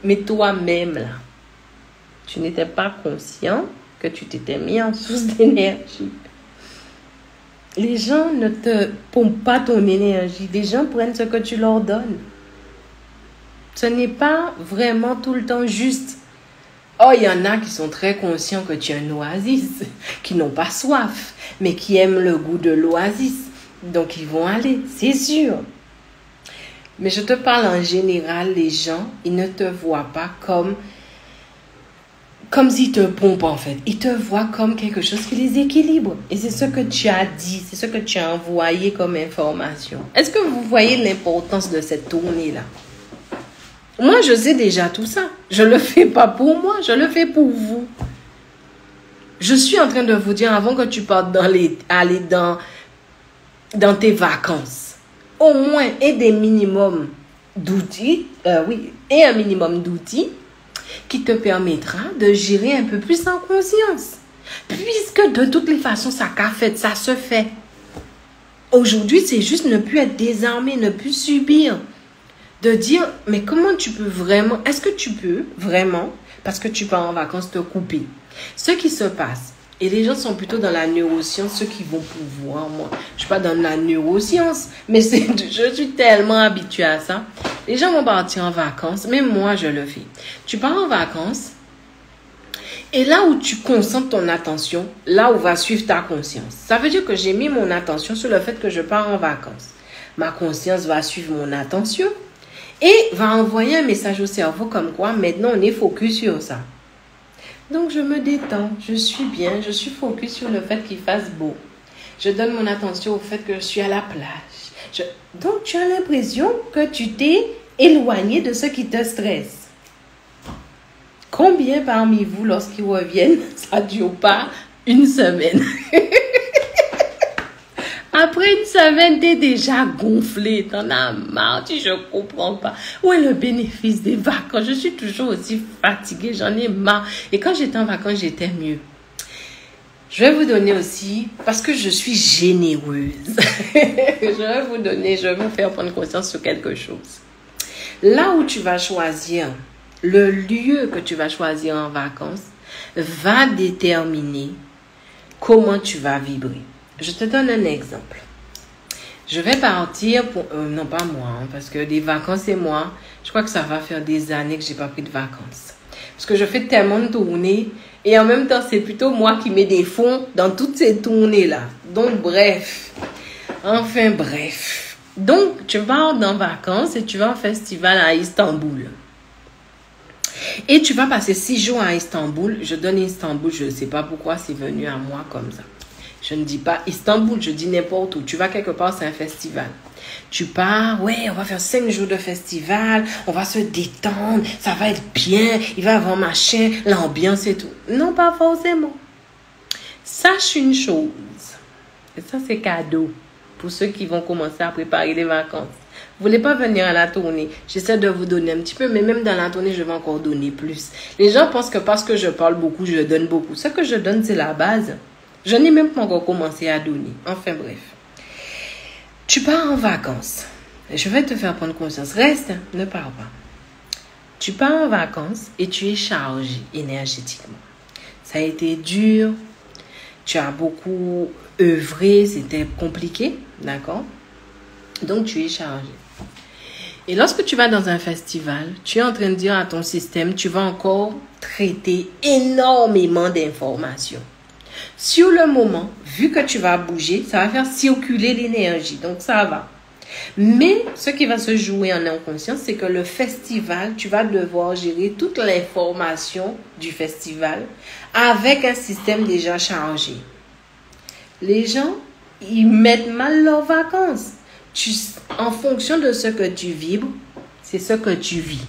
Mais toi-même là, tu n'étais pas conscient que tu t'étais mis en source d'énergie. Les gens ne te pompent pas ton énergie. Les gens prennent ce que tu leur donnes. Ce n'est pas vraiment tout le temps juste. Oh, il y en a qui sont très conscients que tu es un oasis, qui n'ont pas soif, mais qui aiment le goût de l'oasis. Donc, ils vont aller, c'est sûr. Mais je te parle en général, les gens, ils ne te voient pas comme s'ils te pompent en fait. Ils te voient comme quelque chose qui les équilibre. Et c'est ce que tu as dit, c'est ce que tu as envoyé comme information. Est-ce que vous voyez l'importance de cette tournée-là? Moi, je sais déjà tout ça. Je ne le fais pas pour moi, je le fais pour vous. Je suis en train de vous dire, avant que tu partes aller dans tes vacances, au moins aie des minimums d'outils, et un minimum d'outils qui te permettra de gérer un peu plus en conscience. Puisque de toutes les façons, ça se fait. Aujourd'hui, c'est juste ne plus être désarmé, ne plus subir. de dire, mais comment tu peux vraiment, est-ce que tu peux vraiment, parce que tu pars en vacances, te couper? Ce qui se passe, et les gens sont plutôt dans la neuroscience, ceux qui vont pouvoir, moi, je suis pas dans la neuroscience, mais je suis tellement habituée à ça. Les gens vont partir en vacances, même moi, je le fais. Tu pars en vacances, et là où tu concentres ton attention, là où va suivre ta conscience. Ça veut dire que j'ai mis mon attention sur le fait que je pars en vacances. Ma conscience va suivre mon attention et va envoyer un message au cerveau comme quoi maintenant on est focus sur ça. Donc je me détends, je suis bien, je suis focus sur le fait qu'il fasse beau. Je donne mon attention au fait que je suis à la plage. Donc tu as l'impression que tu t'es éloigné de ce qui te stresse. Combien parmi vous, lorsqu'ils reviennent, ça ne dure pas une semaine? Après une semaine, tu es déjà gonflé, tu en as marre, je ne comprends pas. Où est le bénéfice des vacances? Je suis toujours aussi fatiguée, j'en ai marre. Et quand j'étais en vacances, j'étais mieux. Je vais vous donner aussi, parce que je suis généreuse, je vais vous faire prendre conscience sur quelque chose. Là où tu vas choisir, le lieu que tu vas choisir en vacances va déterminer comment tu vas vibrer. Je te donne un exemple. Je vais partir pour... non, pas moi, hein, parce que les vacances et moi, je crois que ça va faire des années que je n'ai pas pris de vacances. Parce que je fais tellement de tournées et en même temps, c'est plutôt moi qui mets des fonds dans toutes ces tournées-là. Donc, bref. Enfin, bref. Donc, tu vas en vacances et tu vas en festival à Istanbul. Et tu vas passer 6 jours à Istanbul. Je donne Istanbul, je ne sais pas pourquoi c'est venu à moi comme ça. Je ne dis pas Istanbul, je dis n'importe où. Tu vas quelque part, c'est un festival. Tu pars, ouais, on va faire 5 jours de festival, on va se détendre, ça va être bien, il va y avoir machin, l'ambiance et tout. Non, pas forcément. Sache une chose, et ça c'est cadeau pour ceux qui vont commencer à préparer les vacances. Vous voulez pas venir à la tournée, j'essaie de vous donner un petit peu, mais même dans la tournée, je vais encore donner plus. Les gens pensent que parce que je parle beaucoup, je donne beaucoup. Ce que je donne, c'est la base. Je n'ai même pas encore commencé à donner. Enfin bref. Tu pars en vacances. Je vais te faire prendre conscience. Reste, ne pars pas. Tu pars en vacances et tu es chargé énergétiquement. Ça a été dur. Tu as beaucoup œuvré. C'était compliqué. D'accord? Donc tu es chargé. Et lorsque tu vas dans un festival, tu es en train de dire à ton système, tu vas encore traiter énormément d'informations. Sur le moment, vu que tu vas bouger, ça va faire circuler l'énergie. Donc, ça va. Mais ce qui va se jouer en inconscience, c'est que le festival, tu vas devoir gérer toute l'information du festival avec un système déjà chargé. Les gens, ils mettent mal leurs vacances. En fonction de ce que tu vibres, c'est ce que tu vis.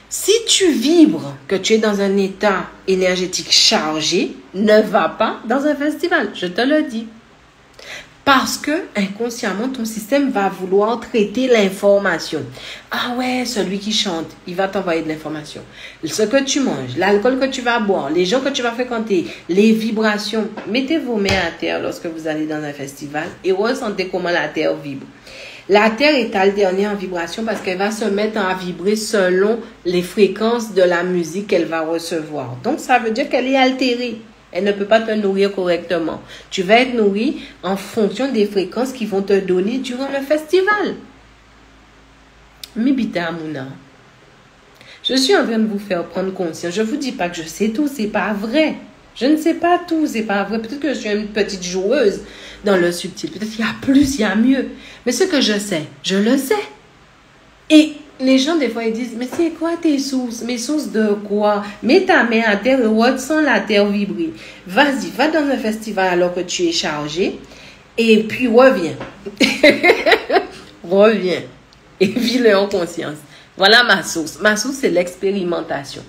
Si tu vibres que tu es dans un état énergétique chargé, ne va pas dans un festival, je te le dis. Parce que inconsciemment, ton système va vouloir traiter l'information. Ah ouais, celui qui chante, il va t'envoyer de l'information. Ce que tu manges, l'alcool que tu vas boire, les gens que tu vas fréquenter, les vibrations. Mettez vos mains à terre lorsque vous allez dans un festival et ressentez comment la terre vibre. La Terre est alternée en vibration parce qu'elle va se mettre à vibrer selon les fréquences de la musique qu'elle va recevoir. Donc, ça veut dire qu'elle est altérée. Elle ne peut pas te nourrir correctement. Tu vas être nourri en fonction des fréquences qu'ils vont te donner durant le festival. Mibita Mouna. Je suis en train de vous faire prendre conscience. Je ne vous dis pas que je sais tout, c'est pas vrai. Je ne sais pas tout, c'est pas vrai. Peut-être que je suis une petite joueuse dans le subtil. Peut-être qu'il y a plus, il y a mieux. Mais ce que je sais, je le sais. Et les gens, des fois, ils disent, mais c'est quoi tes sources? Mes sources de quoi? Mets ta main à terre et ressens la terre vibrer. Vas-y, va dans un festival alors que tu es chargé. Et puis, reviens. Reviens. Et vis-le en conscience. Voilà ma source. Ma source, c'est l'expérimentation.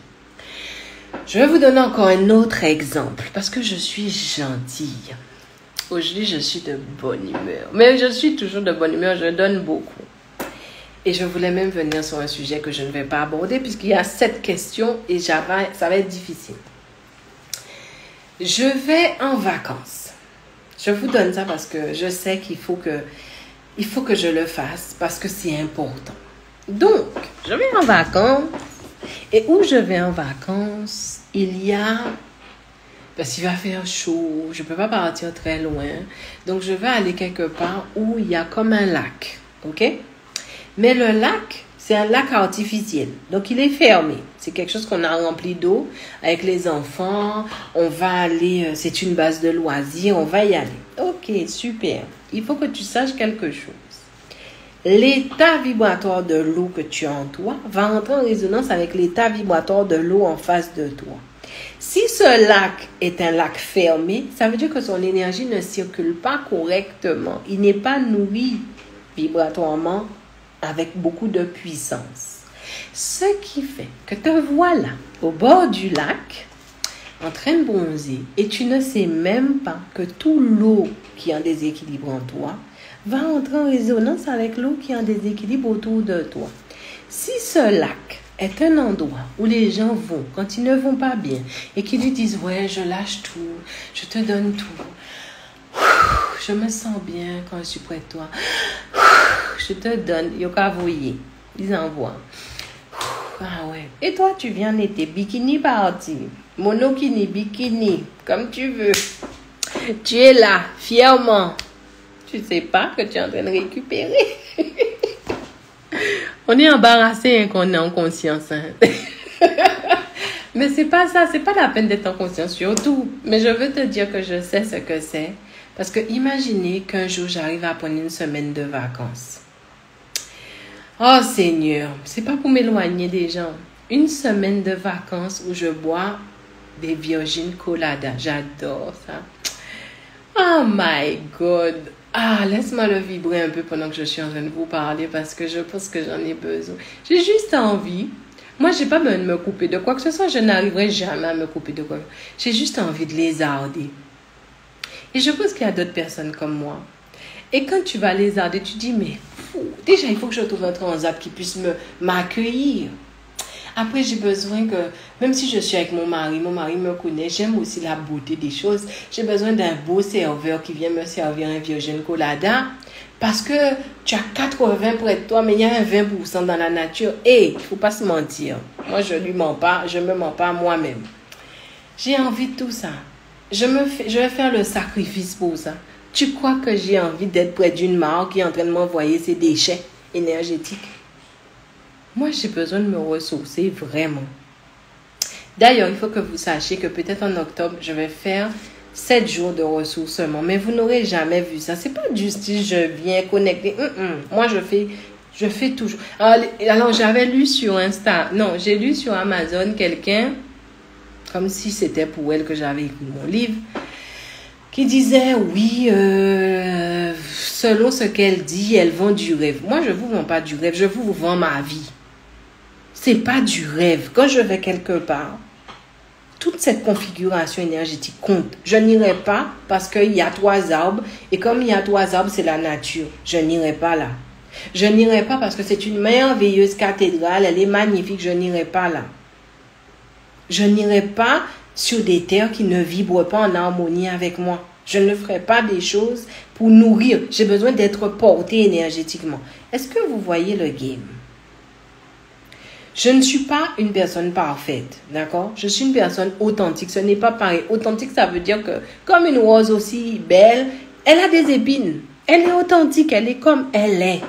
Je vais vous donner encore un autre exemple parce que je suis gentille. Aujourd'hui, je suis de bonne humeur. Mais je suis toujours de bonne humeur, je donne beaucoup. Et je voulais même venir sur un sujet que je ne vais pas aborder puisqu'il y a 7 questions et ça va être difficile. Je vais en vacances. Je vous donne ça parce que je sais qu'il faut que je le fasse parce que c'est important. Donc, je vais en vacances. Et où je vais en vacances, il y a... Parce qu'il va faire chaud, je ne peux pas partir très loin. Donc, je vais aller quelque part où il y a comme un lac. OK? Mais le lac, c'est un lac artificiel. Donc, il est fermé. C'est quelque chose qu'on a rempli d'eau avec les enfants. On va aller... C'est une base de loisirs. On va y aller. OK, super. Il faut que tu saches quelque chose. L'état vibratoire de l'eau que tu as en toi va entrer en résonance avec l'état vibratoire de l'eau en face de toi. Si ce lac est un lac fermé, ça veut dire que son énergie ne circule pas correctement. Il n'est pas nourri vibratoirement avec beaucoup de puissance. Ce qui fait que te voilà au bord du lac, en train de bronzer, et tu ne sais même pas que toute l'eau qui est en déséquilibre en toi va entrer en résonance avec l'eau qui est en déséquilibre autour de toi. Si ce lac est un endroit où les gens vont quand ils ne vont pas bien et qu'ils lui disent « Ouais, je lâche tout, je te donne tout, je me sens bien quand je suis près de toi, je te donne, yoka voyer, ils envoient. Ah ouais. Et toi, tu viens en été, bikini parti, monokini, bikini, comme tu veux. Tu es là, fièrement. Tu ne sais pas que tu es en train de récupérer. On est embarrassé hein, qu'on est en conscience. Hein. Mais c'est pas ça, c'est pas la peine d'être en conscience surtout. Mais je veux te dire que je sais ce que c'est. Parce que imaginez qu'un jour j'arrive à prendre une semaine de vacances. Oh Seigneur, c'est pas pour m'éloigner des gens. Une semaine de vacances où je bois des Virgin Colada. J'adore ça. Oh my God. Ah, laisse-moi le vibrer un peu pendant que je suis en train de vous parler parce que je pense que j'en ai besoin. J'ai juste envie. Moi, j'ai pas besoin de me couper de quoi que ce soit. Je n'arriverai jamais à me couper de quoi. J'ai juste envie de lézarder. Et je pense qu'il y a d'autres personnes comme moi. Et quand tu vas lézarder, tu dis, mais déjà, il faut que je trouve un transat qui puisse m'accueillir. Après, j'ai besoin que, même si je suis avec mon mari me connaît, j'aime aussi la beauté des choses. J'ai besoin d'un beau serveur qui vient me servir un Virgin Colada. Parce que tu as 80 près de toi, mais il y a un 20% dans la nature. Et il ne faut pas se mentir. Moi, je ne lui mens pas, je ne me mens pas moi-même. J'ai envie de tout ça. Je vais faire le sacrifice pour ça. Tu crois que j'ai envie d'être près d'une marque qui est en train de m'envoyer ses déchets énergétiques? Moi, j'ai besoin de me ressourcer vraiment. D'ailleurs, il faut que vous sachiez que peut-être en octobre, je vais faire 7 jours de ressourcement. Mais vous n'aurez jamais vu ça. C'est pas du style, je viens connecter. Moi, je fais toujours. Alors, j'avais lu sur Insta. Non, j'ai lu sur Amazon quelqu'un, comme si c'était pour elle que j'avais écrit mon livre, qui disait, oui, selon ce qu'elle dit, elle vend du rêve. Moi, je ne vous vends pas du rêve, je vous vends ma vie. C'est pas du rêve. Quand je vais quelque part, toute cette configuration énergétique compte. Je n'irai pas parce qu'il y a 3 arbres. Et comme il y a 3 arbres, c'est la nature. Je n'irai pas là. Je n'irai pas parce que c'est une merveilleuse cathédrale. Elle est magnifique. Je n'irai pas là. Je n'irai pas sur des terres qui ne vibrent pas en harmonie avec moi. Je ne ferai pas des choses pour nourrir. J'ai besoin d'être porté énergétiquement. Est-ce que vous voyez le game? Je ne suis pas une personne parfaite, d'accord? Je suis une personne authentique. Ce n'est pas pareil. Authentique, ça veut dire que comme une rose aussi belle, elle a des épines. Elle est authentique, elle est comme elle est.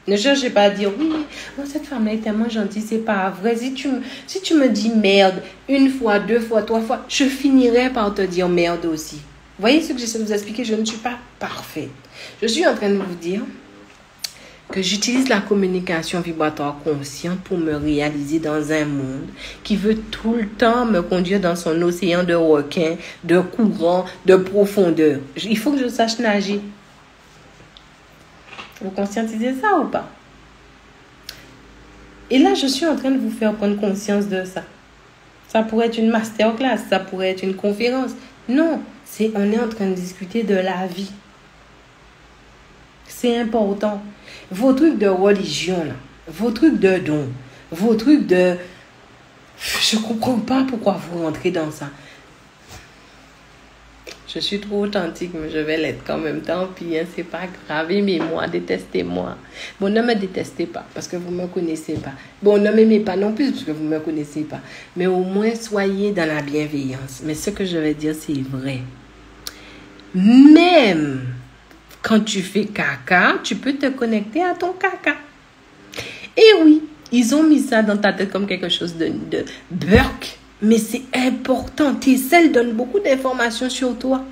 Ne cherchez pas à dire, oui, oh, cette femme est tellement gentille, c'est pas vrai. Si tu me dis merde 1 fois, 2 fois, 3 fois, je finirai par te dire merde aussi. Vous voyez ce que j'essaie de vous expliquer? Je ne suis pas parfaite. Je suis en train de vous dire que j'utilise la communication vibratoire consciente pour me réaliser dans un monde qui veut tout le temps me conduire dans son océan de requins, de courants, de profondeur. Il faut que je sache nager. Vous conscientisez ça ou pas? Et là, je suis en train de vous faire prendre conscience de ça. Ça pourrait être une masterclass, ça pourrait être une conférence. Non, on est en train de discuter de la vie. C'est important. Vos trucs de religion, là, vos trucs de dons, vos trucs de... Je ne comprends pas pourquoi vous rentrez dans ça. Je suis trop authentique, mais je vais l'être quand même. Tant pis, hein, c'est pas grave. Aimez-moi, détestez-moi. Bon, ne me détestez pas parce que vous ne me connaissez pas. Bon, ne m'aimez pas non plus parce que vous ne me connaissez pas. Mais au moins, soyez dans la bienveillance. Mais ce que je vais dire, c'est vrai. Même quand tu fais caca, tu peux te connecter à ton caca. Et oui, ils ont mis ça dans ta tête comme quelque chose de burk. Mais c'est important. Tes selles donnent beaucoup d'informations sur toi.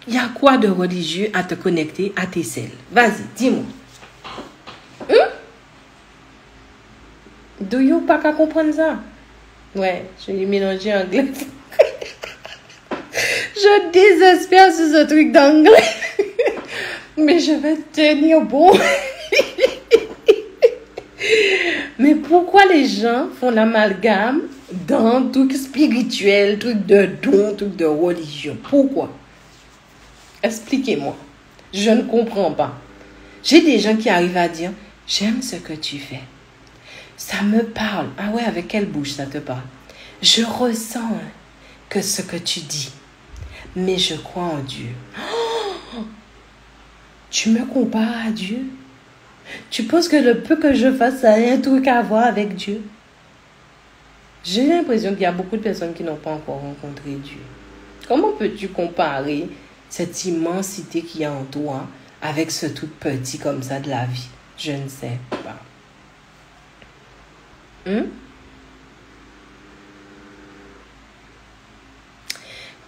Il y a quoi de religieux à te connecter à tes selles? Vas-y, dis-moi. Do you pas qu'à comprendre ça? Ouais, je l'ai mélangé anglais. Je désespère sur ce truc d'anglais. Mais je vais tenir bon. Mais pourquoi les gens font l'amalgame dans truc spirituel, truc de don, truc de religion? Pourquoi? Expliquez-moi. Je ne comprends pas. J'ai des gens qui arrivent à dire, j'aime ce que tu fais. Ça me parle. Ah ouais, avec quelle bouche ça te parle? Je ressens que ce que tu dis. Mais je crois en Dieu. Oh! Tu me compares à Dieu? Tu penses que le peu que je fasse, ça a un truc à voir avec Dieu? J'ai l'impression qu'il y a beaucoup de personnes qui n'ont pas encore rencontré Dieu. Comment peux-tu comparer cette immensité qu'il y a en toi avec ce tout petit comme ça de la vie? Je ne sais pas.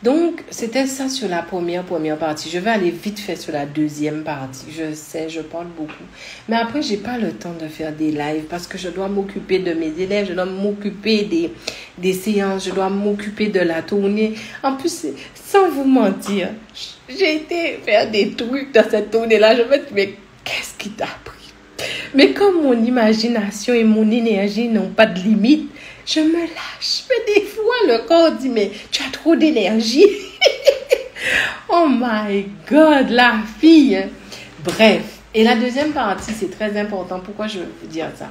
Donc, c'était ça sur la première partie. Je vais aller vite fait sur la deuxième partie. Je sais, je parle beaucoup. Mais après, j'ai pas le temps de faire des lives parce que je dois m'occuper de mes élèves, je dois m'occuper des séances, je dois m'occuper de la tournée. En plus, sans vous mentir, j'ai été faire des trucs dans cette tournée-là. Je me dis, mais qu'est-ce qui t'a pris? Mais comme mon imagination et mon énergie n'ont pas de limite, je me lâche. Mais des fois, le corps dit, mais tu as trop d'énergie. Oh my God, la fille. Bref. Et la deuxième partie, c'est très important. Pourquoi je veux vous dire ça?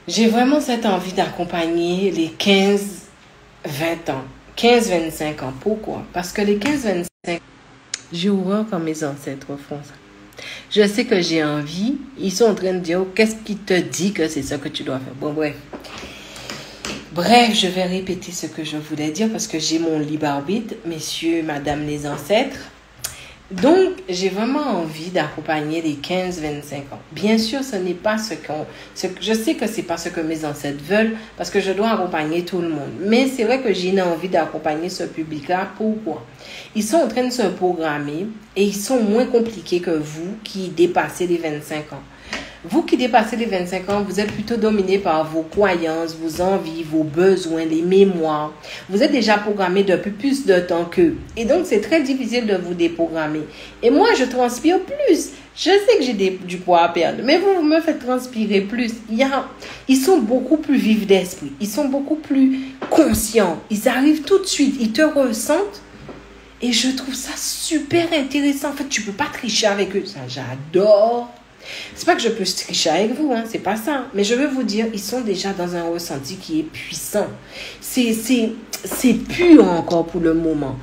J'ai vraiment cette envie d'accompagner les 15-20 ans. 15-25 ans. Pourquoi? Parce que les 15-25 ans, j'ai horreur quand mes ancêtres font ça. Je sais que j'ai envie. Ils sont en train de dire, oh, qu'est-ce qui te dit que c'est ça que tu dois faire? Bon, bref. Bref, je vais répéter ce que je voulais dire parce que j'ai mon libre arbitre, messieurs, madame les ancêtres. Donc, j'ai vraiment envie d'accompagner les 15-25 ans. Bien sûr, ce n'est pas je sais que c'est pas ce que mes ancêtres veulent parce que je dois accompagner tout le monde. Mais c'est vrai que j'ai une envie d'accompagner ce public-là. Pourquoi? Ils sont en train de se programmer et ils sont moins compliqués que vous qui dépassez les 25 ans. Vous qui dépassez les 25 ans, vous êtes plutôt dominé par vos croyances, vos envies, vos besoins, les mémoires. Vous êtes déjà programmé depuis plus de temps qu'eux. Et donc, c'est très difficile de vous déprogrammer. Et moi, je transpire plus. Je sais que j'ai du poids à perdre, mais vous me faites transpirer plus. Ils sont beaucoup plus vifs d'esprit. Ils sont beaucoup plus conscients. Ils arrivent tout de suite. Ils te ressentent. Et je trouve ça super intéressant. En fait, tu ne peux pas tricher avec eux. Ça, j'adore. C'est pas que je peux tricher avec vous, hein, c'est pas ça. Mais je veux vous dire, ils sont déjà dans un ressenti qui est puissant. C'est pur encore pour le moment.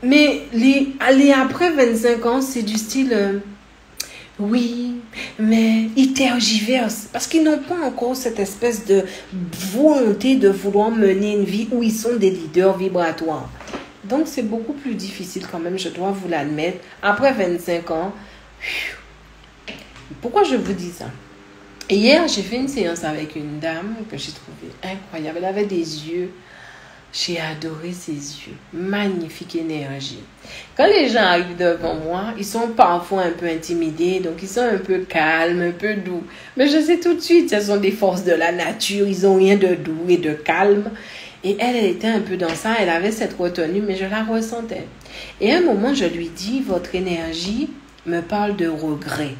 Mais les après 25 ans, c'est du style... oui, mais ils tergiversent. Parce qu'ils n'ont pas encore cette espèce de volonté de vouloir mener une vie où ils sont des leaders vibratoires. Donc, c'est beaucoup plus difficile quand même, je dois vous l'admettre. Après 25 ans... Pourquoi je vous dis ça? Hier, j'ai fait une séance avec une dame que j'ai trouvée incroyable. Elle avait des yeux. J'ai adoré ses yeux. Magnifique énergie. Quand les gens arrivent devant moi, ils sont parfois un peu intimidés. Donc, ils sont un peu calmes, un peu doux. Mais je sais tout de suite, ce sont des forces de la nature. Ils n'ont rien de doux et de calme. Et elle était un peu dans ça. Elle avait cette retenue, mais je la ressentais. Et à un moment, je lui dis, votre énergie me parle de regret.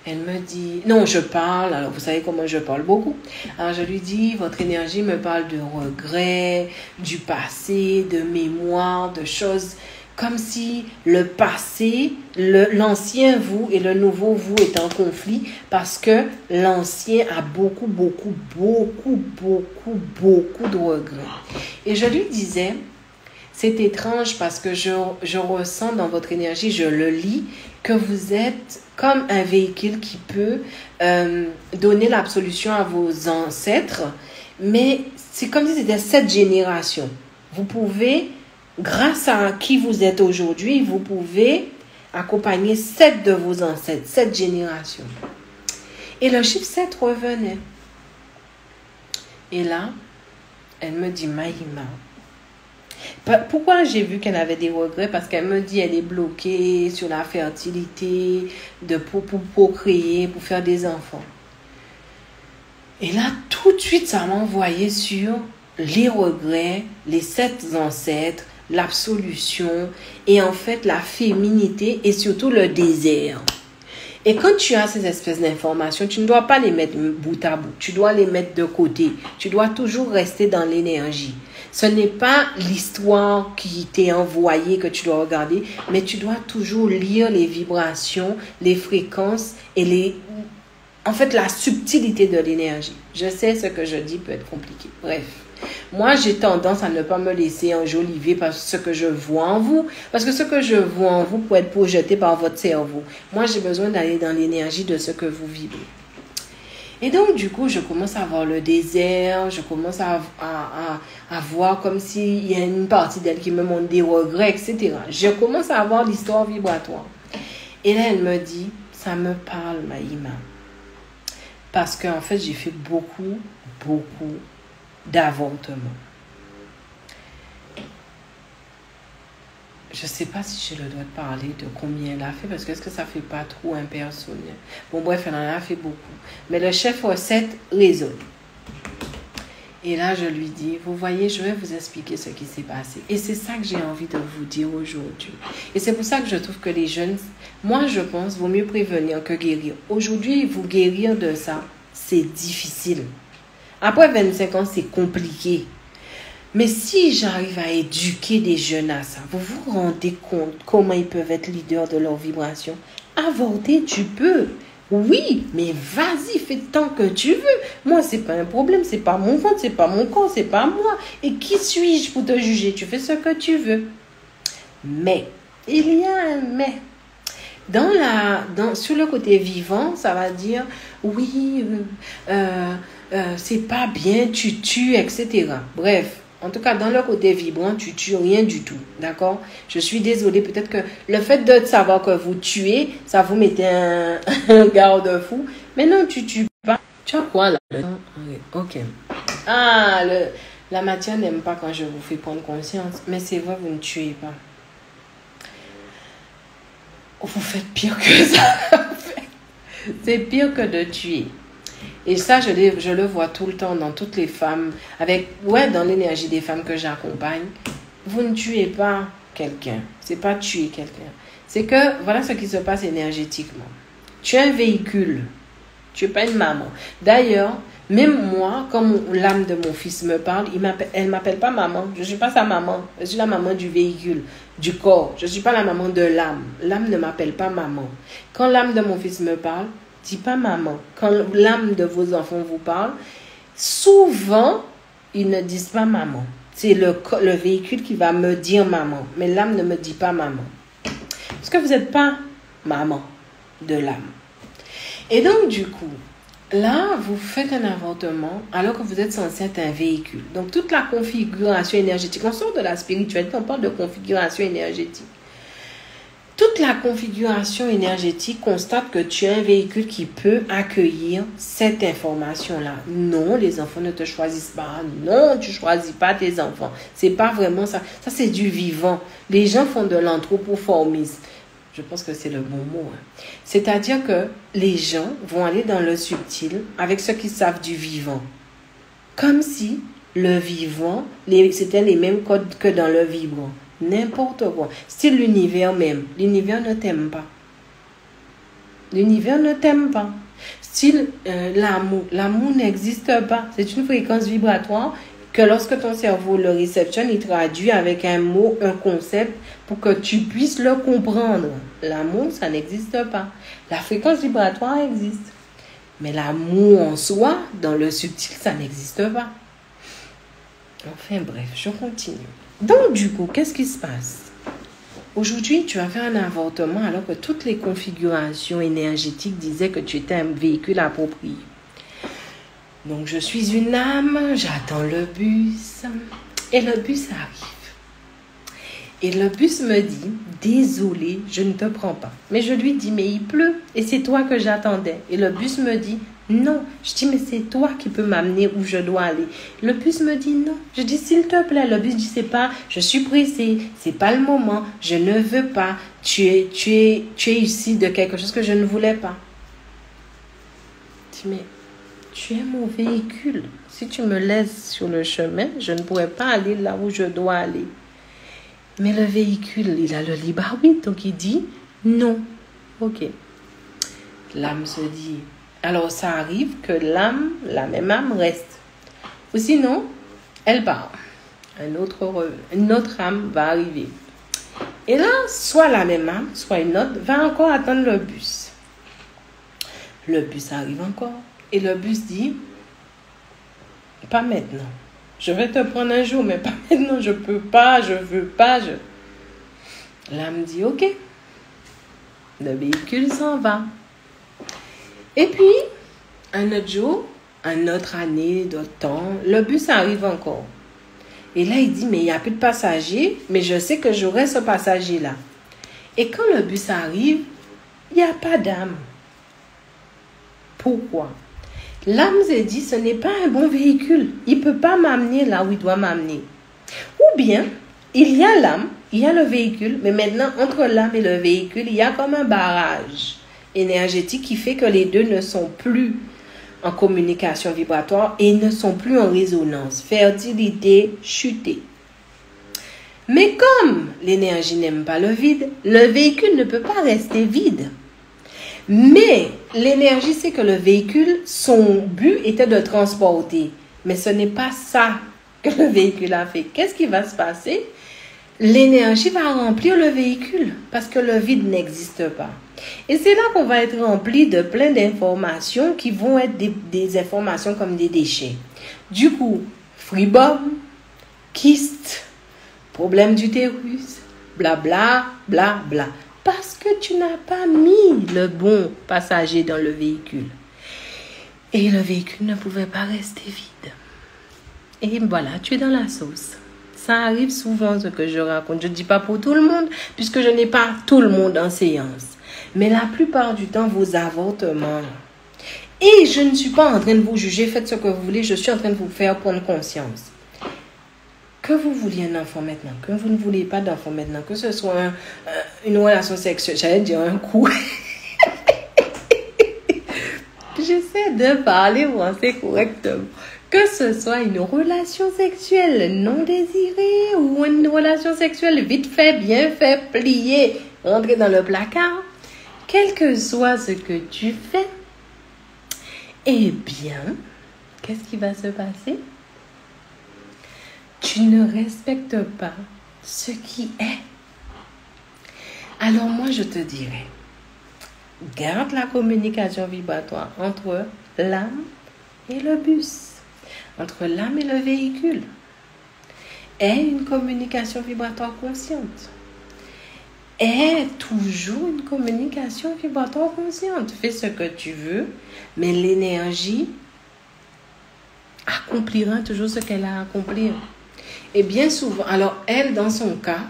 Elle me dit, non, je parle, alors vous savez comment je parle beaucoup. Alors je lui dis, votre énergie me parle de regrets, du passé, de mémoire, de choses comme si le passé, l'ancien vous et le nouveau vous est en conflit parce que l'ancien a beaucoup de regrets. Et je lui disais, C'est étrange parce que je ressens dans votre énergie, je le lis, que vous êtes comme un véhicule qui peut donner l'absolution à vos ancêtres, mais c'est comme si c'était 7 générations. Vous pouvez, grâce à qui vous êtes aujourd'hui, vous pouvez accompagner 7 de vos ancêtres, 7 générations. Et le chiffre 7 revenait. Et là, elle me dit, Mahima, pourquoi j'ai vu qu'elle avait des regrets? Parce qu'elle me dit qu'elle est bloquée sur la fertilité, pour procréer, pour faire des enfants. Et là, tout de suite, ça m'a envoyé sur les regrets, les 7 ancêtres, l'absolution et en fait la féminité et surtout le désert. Et quand tu as ces espèces d'informations, tu ne dois pas les mettre bout à bout. Tu dois les mettre de côté. Tu dois toujours rester dans l'énergie. Ce n'est pas l'histoire qui t'est envoyée que tu dois regarder, mais tu dois toujours lire les vibrations, les fréquences et en fait, la subtilité de l'énergie. Je sais ce que je dis peut être compliqué. Bref. Moi, j'ai tendance à ne pas me laisser enjoliver par ce que je vois en vous. Parce que ce que je vois en vous peut être projeté par votre cerveau. Moi, j'ai besoin d'aller dans l'énergie de ce que vous vibrez. Et donc, du coup, je commence à voir le désert. Je commence à voir comme s'il y a une partie d'elle qui me montre des regrets, etc. Je commence à avoir l'histoire vibratoire. Et là, elle me dit, ça me parle, Mahima. Parce qu'en fait, j'ai fait beaucoup d'avortement. Je ne sais pas si j'ai le droit de parler de combien elle a fait, parce que est-ce que ça ne fait pas trop impersonnel? Bon, bref, elle en a fait beaucoup. Mais le chef 7 résonne. Et là, je lui dis, vous voyez, je vais vous expliquer ce qui s'est passé. Et c'est ça que j'ai envie de vous dire aujourd'hui. Et c'est pour ça que je trouve que les jeunes, moi, je pense, vaut mieux prévenir que guérir. Aujourd'hui, vous guérir de ça, c'est difficile. Après 25 ans, c'est compliqué. Mais si j'arrive à éduquer des jeunes à ça, vous vous rendez compte comment ils peuvent être leaders de leur vibration? Avorter, tu peux. Oui, mais vas-y, fais tant que tu veux. Moi, c'est pas un problème, c'est pas mon ventre, c'est pas mon corps, c'est pas moi. Et qui suis-je pour te juger? Tu fais ce que tu veux. Mais, il y a un mais. Sur le côté vivant, ça va dire, oui, c'est pas bien, tu tues, etc. Bref, en tout cas, dans le côté vibrant, tu tues rien du tout, d'accord? Je suis désolée, peut-être que le fait de savoir que vous tuez, ça vous mettait un garde-fou. Mais non, tu tues pas. Tu as quoi là? Ok. Ah, la matière n'aime pas quand je vous fais prendre conscience. Mais c'est vrai, vous ne tuez pas. Vous faites pire que ça. C'est pire que de tuer. Et ça, je le vois tout le temps dans toutes les femmes, dans l'énergie des femmes que j'accompagne. Vous ne tuez pas quelqu'un. C'est pas tuer quelqu'un. C'est que, voilà ce qui se passe énergétiquement. Tu es un véhicule. Tu n'es pas une maman. D'ailleurs, même moi, quand l'âme de mon fils me parle, elle ne m'appelle pas maman. Je ne suis pas sa maman. Je suis la maman du véhicule, du corps. Je ne suis pas la maman de l'âme. L'âme ne m'appelle pas maman. Quand l'âme de mon fils me parle, dis pas maman. Quand l'âme de vos enfants vous parle, souvent, ils ne disent pas maman. C'est le véhicule qui va me dire maman. Mais l'âme ne me dit pas maman. Parce que vous n'êtes pas maman de l'âme. Et donc, du coup, là, vous faites un avortement alors que vous êtes censé être un véhicule. Donc, toute la configuration énergétique, on sort de la spiritualité, on parle de configuration énergétique. Toute la configuration énergétique constate que tu es un véhicule qui peut accueillir cette information-là. Non, les enfants ne te choisissent pas. Non, tu ne choisis pas tes enfants. C'est pas vraiment ça. Ça, c'est du vivant. Les gens font de l'anthropoformisme. Je pense que c'est le bon mot. C'est-à-dire que les gens vont aller dans le subtil avec ce qu'ils savent du vivant. Comme si le vivant, c'était les mêmes codes que dans le vibrant. N'importe quoi. Style l'univers même. L'univers ne t'aime pas. L'univers ne t'aime pas. Style l'amour. L'amour n'existe pas. C'est une fréquence vibratoire que lorsque ton cerveau le réceptionne, il traduit avec un mot, un concept pour que tu puisses le comprendre. L'amour, ça n'existe pas. La fréquence vibratoire existe. Mais l'amour en soi, dans le subtil, ça n'existe pas. Enfin bref, je continue. Donc du coup, qu'est-ce qui se passe? Aujourd'hui, tu as fait un avortement alors que toutes les configurations énergétiques disaient que tu étais un véhicule approprié. Donc je suis une âme, j'attends le bus et le bus arrive. Et le bus me dit, désolé, je ne te prends pas. Mais je lui dis, mais il pleut et c'est toi que j'attendais. Et le bus me dit, non. Je dis, mais c'est toi qui peux m'amener où je dois aller. Le bus me dit, non. Je dis, s'il te plaît. Le bus dit, c'est pas, je suis pressée, c'est pas le moment, je ne veux pas. Tu es ici de quelque chose que je ne voulais pas. Je dis, mais tu es mon véhicule. Si tu me laisses sur le chemin, je ne pourrais pas aller là où je dois aller. Mais le véhicule, il a le libre arbitre, donc il dit non. Ok. L'âme se dit. Alors ça arrive que l'âme, la même âme, reste. Ou sinon, elle part. Une autre âme va arriver. Et là, soit la même âme, soit une autre, va encore attendre le bus. Le bus arrive encore. Et le bus dit, pas maintenant. Je vais te prendre un jour, mais pas maintenant, je peux pas, je veux pas. L'âme dit, ok. Le véhicule s'en va. Et puis, un autre jour, une autre année, d'autres temps, le bus arrive encore. Et là, il dit, mais il n'y a plus de passagers, mais je sais que j'aurai ce passager-là. Et quand le bus arrive, il n'y a pas d'âme. Pourquoi? L'âme s'est dit, ce n'est pas un bon véhicule. Il ne peut pas m'amener là où il doit m'amener. Ou bien, il y a l'âme, il y a le véhicule, mais maintenant, entre l'âme et le véhicule, il y a comme un barrage énergétique qui fait que les deux ne sont plus en communication vibratoire et ne sont plus en résonance. Fertilité chutée. Mais comme l'énergie n'aime pas le vide, le véhicule ne peut pas rester vide. Mais l'énergie sait que le véhicule, son but était de transporter. Mais ce n'est pas ça que le véhicule a fait. Qu'est-ce qui va se passer? L'énergie va remplir le véhicule parce que le vide n'existe pas. Et c'est là qu'on va être rempli de plein d'informations qui vont être des informations comme des déchets. Du coup, freebom, kyste, problème d'utérus, blabla, bla, bla. Parce que tu n'as pas mis le bon passager dans le véhicule. Et le véhicule ne pouvait pas rester vide. Et voilà, tu es dans la sauce. Ça arrive souvent ce que je raconte. Je ne dis pas pour tout le monde, puisque je n'ai pas tout le monde en séance. Mais la plupart du temps, vos avortements. Et je ne suis pas en train de vous juger, faites ce que vous voulez. Je suis en train de vous faire prendre conscience. Que vous vouliez un enfant maintenant, que vous ne voulez pas d'enfant maintenant, que ce soit une relation sexuelle, j'allais dire un coup. J'essaie de parler français correctement. Que ce soit une relation sexuelle non désirée ou une relation sexuelle vite fait, bien fait, pliée, rentrée dans le placard, quel que soit ce que tu fais, eh bien, qu'est-ce qui va se passer? Tu ne respectes pas ce qui est. Alors moi, je te dirais, garde la communication vibratoire entre l'âme et le bus, entre l'âme et le véhicule. Aie une communication vibratoire consciente. Aie toujours une communication vibratoire consciente. Fais ce que tu veux, mais l'énergie accomplira toujours ce qu'elle a à accomplir. Et bien souvent, alors elle, dans son cas,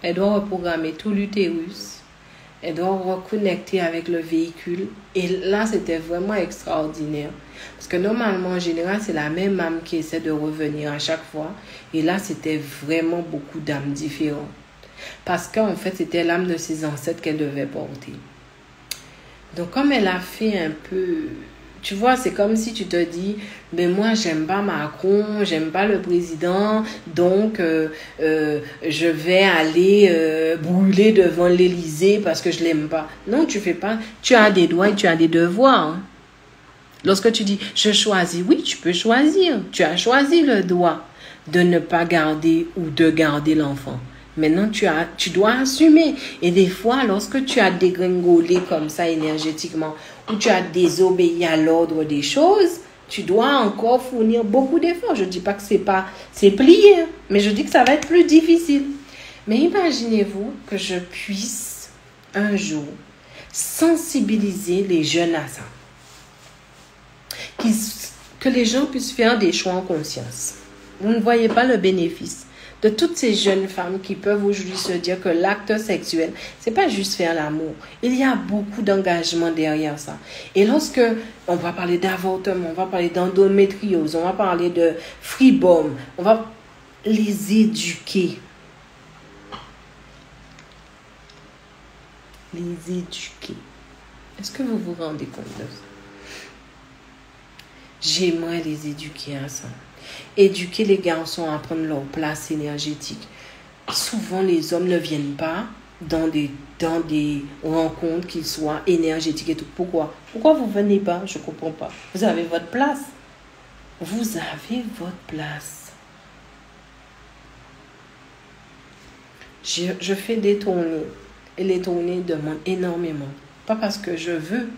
elle doit reprogrammer tout l'utérus, elle doit reconnecter avec le véhicule. Et là, c'était vraiment extraordinaire. Parce que normalement, en général, c'est la même âme qui essaie de revenir à chaque fois. Et là, c'était vraiment beaucoup d'âmes différentes. Parce qu'en fait, c'était l'âme de ses ancêtres qu'elle devait porter. Donc, comme elle a fait un peu... Tu vois, c'est comme si tu te dis, mais moi, j'aime pas Macron, j'aime pas le président, donc je vais aller brûler devant l'Élysée parce que je l'aime pas. Non, tu fais pas. Tu as des droits et tu as des devoirs. Hein. Lorsque tu dis, je choisis, oui, tu peux choisir. Tu as choisi le droit de ne pas garder ou de garder l'enfant. Maintenant, tu dois assumer. Et des fois, lorsque tu as dégringolé comme ça énergétiquement, ou tu as désobéi à l'ordre des choses, Tu dois encore fournir beaucoup d'efforts. Je ne dis pas que c'est plié, hein, mais je dis que ça va être plus difficile. Mais imaginez-vous que je puisse un jour sensibiliser les jeunes à ça. Que les gens puissent faire des choix en conscience. Vous ne voyez pas le bénéfice de toutes ces jeunes femmes qui peuvent aujourd'hui se dire que l'acte sexuel, c'est pas juste faire l'amour. Il y a beaucoup d'engagement derrière ça. Et lorsque on va parler d'avortement, on va parler d'endométriose, on va parler de freebomb, on va les éduquer. Les éduquer. Est-ce que vous vous rendez compte de ça? J'aimerais les éduquer à ça. Éduquer les garçons à prendre leur place énergétique. Souvent, les hommes ne viennent pas dans des rencontres qui soient énergétiques et tout. Pourquoi? Pourquoi vous ne venez pas? Je ne comprends pas. Vous avez votre place. Vous avez votre place. Je fais des tournées. Et les tournées demandent énormément. Pas parce que je veux.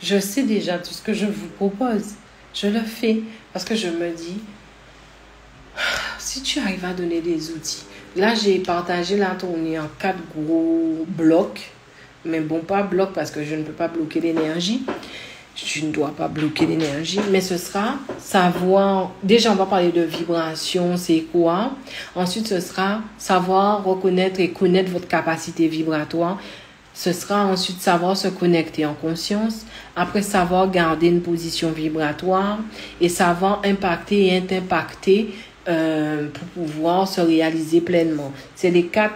Je sais déjà tout ce que je vous propose. Je le fais parce que je me dis, si tu arrives à donner des outils. Là, j'ai partagé la tournée en 4 gros blocs. Mais bon, pas blocs parce que je ne peux pas bloquer l'énergie. Je ne dois pas bloquer l'énergie. Mais ce sera savoir... Déjà, on va parler de vibration, c'est quoi. Ensuite, ce sera savoir reconnaître et connaître votre capacité vibratoire. Ce sera ensuite savoir se connecter en conscience. Après, savoir garder une position vibratoire. Et savoir impacter et être impacté pour pouvoir se réaliser pleinement. C'est les 4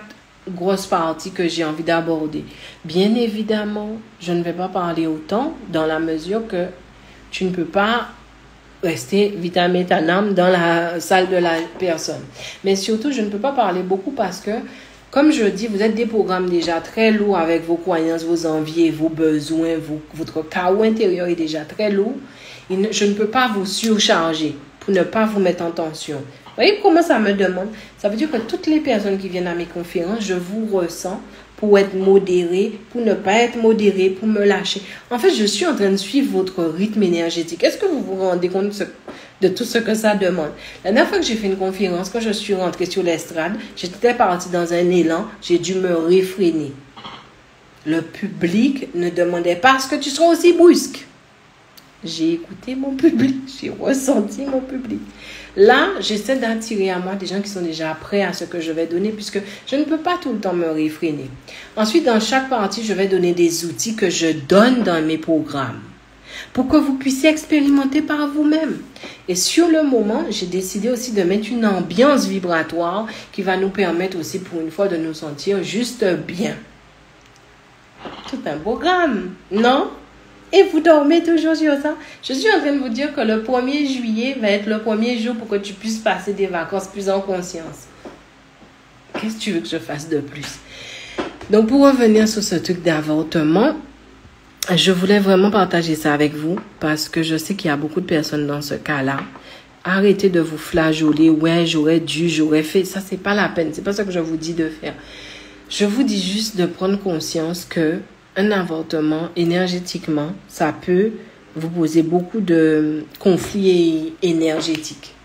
grosses parties que j'ai envie d'aborder. Bien évidemment, je ne vais pas parler autant dans la mesure que tu ne peux pas rester vitam aeternam dans la salle de la personne. Mais surtout, je ne peux pas parler beaucoup parce que, comme je dis, vous êtes des programmes déjà très lourds avec vos croyances, vos envies, vos besoins, votre chaos intérieur est déjà très lourd. Je ne peux pas vous surcharger pour ne pas vous mettre en tension. Vous voyez comment ça me demande? Ça veut dire que toutes les personnes qui viennent à mes conférences, je vous ressens pour être modéré, pour ne pas être modéré, pour me lâcher. En fait, je suis en train de suivre votre rythme énergétique. Est-ce que vous vous rendez compte de tout ce que ça demande? La dernière fois que j'ai fait une conférence, quand je suis rentrée sur l'estrade, j'étais partie dans un élan, j'ai dû me réfréner. Le public ne demandait pas à ce que tu sois aussi brusque. J'ai écouté mon public, j'ai ressenti mon public. Là, j'essaie d'attirer à moi des gens qui sont déjà prêts à ce que je vais donner puisque je ne peux pas tout le temps me réfréner. Ensuite, dans chaque partie, je vais donner des outils que je donne dans mes programmes pour que vous puissiez expérimenter par vous-même. Et sur le moment, j'ai décidé aussi de mettre une ambiance vibratoire qui va nous permettre aussi pour une fois de nous sentir juste bien. Tout un programme, non? Et vous dormez toujours sur ça. Je suis en train de vous dire que le 1er juillet va être le premier jour pour que tu puisses passer des vacances plus en conscience. Qu'est-ce que tu veux que je fasse de plus? Donc, pour revenir sur ce truc d'avortement, je voulais vraiment partager ça avec vous parce que je sais qu'il y a beaucoup de personnes dans ce cas-là. Arrêtez de vous flageoler. Ouais, j'aurais dû, j'aurais fait. Ça, c'est pas la peine. C'est pas ça que je vous dis de faire. Je vous dis juste de prendre conscience que un avortement, énergétiquement, ça peut vous poser beaucoup de conflits énergétiques.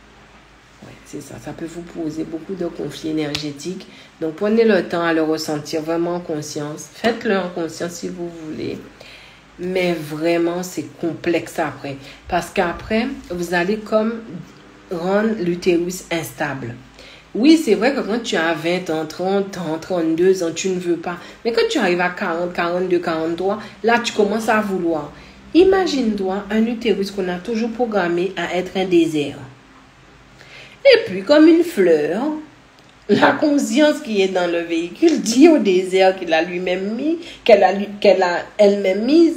Ouais, c'est ça. Ça peut vous poser beaucoup de conflits énergétiques. Donc, prenez le temps à le ressentir vraiment en conscience. Faites-le en conscience si vous voulez. Mais vraiment, c'est complexe après. Parce qu'après, vous allez comme rendre l'utérus instable. Oui, c'est vrai que quand tu as 20 ans, 30 ans, 32 ans, tu ne veux pas. Mais quand tu arrives à 40, 42, 43, là, tu commences à vouloir. Imagine-toi un utérus qu'on a toujours programmé à être un désert. Et puis, comme une fleur, la conscience qui est dans le véhicule dit au désert qu'il a lui-même mis, qu'elle a elle-même mise.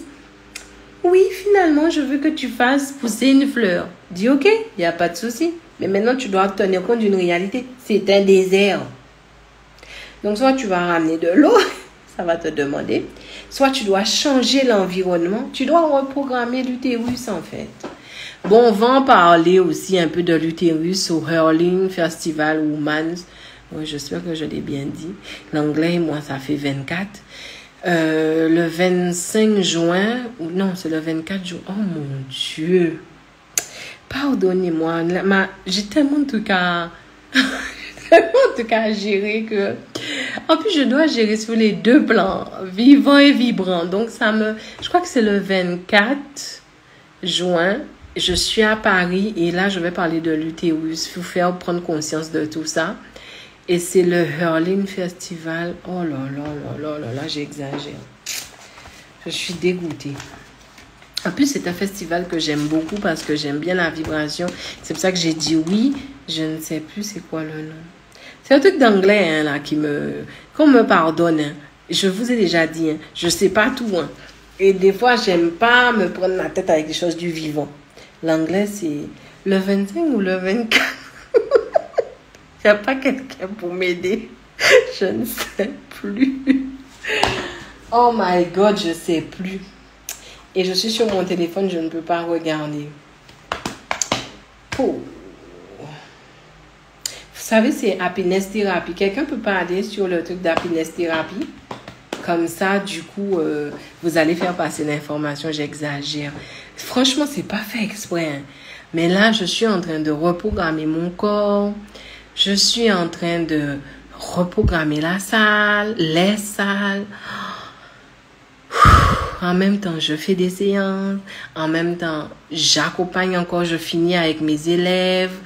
Oui, finalement, je veux que tu fasses pousser une fleur. Dis ok, il n'y a pas de souci. Mais maintenant, tu dois tenir compte d'une réalité. C'est un désert. Donc, soit tu vas ramener de l'eau, ça va te demander. Soit tu dois changer l'environnement. Tu dois reprogrammer l'utérus, en fait. Bon, on va en parler aussi un peu de l'utérus au Hurling Festival Women's. Oui, j'espère que je l'ai bien dit. L'anglais, moi, ça fait 24. Le 25 juin, ou non, c'est le 24 juin. Oh mon Dieu! Pardonnez-moi, j'ai tellement de trucs à... tellement de trucs à gérer que... En plus, je dois gérer sur les deux plans, vivant et vibrant. Donc, je crois que c'est le 24 juin. Je suis à Paris et là, je vais parler de l'utérus. Il faut faire prendre conscience de tout ça. Et c'est le Hurling Festival. Oh là là là là là là, j'exagère. Je suis dégoûtée. En plus, c'est un festival que j'aime beaucoup parce que j'aime bien la vibration. C'est pour ça que j'ai dit oui. Je ne sais plus c'est quoi le nom. C'est un truc d'anglais, hein, là, qu'on me pardonne. Hein. Je vous ai déjà dit, hein, je sais pas tout. Hein. Et des fois, j'aime pas me prendre la tête avec des choses du vivant. L'anglais, c'est le 25 ou le 24. Il n'y a pas quelqu'un pour m'aider. Je ne sais plus. Oh my God, je ne sais plus. Et je suis sur mon téléphone, je ne peux pas regarder. Oh. Vous savez, c'est Happiness Therapy. Quelqu'un peut pas aller sur le truc d'Happiness Therapy? Comme ça, du coup, vous allez faire passer l'information. J'exagère. Franchement, c'est pas fait exprès. Hein. Mais là, je suis en train de reprogrammer mon corps. Je suis en train de reprogrammer la salle, les salles. En même temps, je fais des séances. En même temps, j'accompagne encore, je finis avec mes élèves.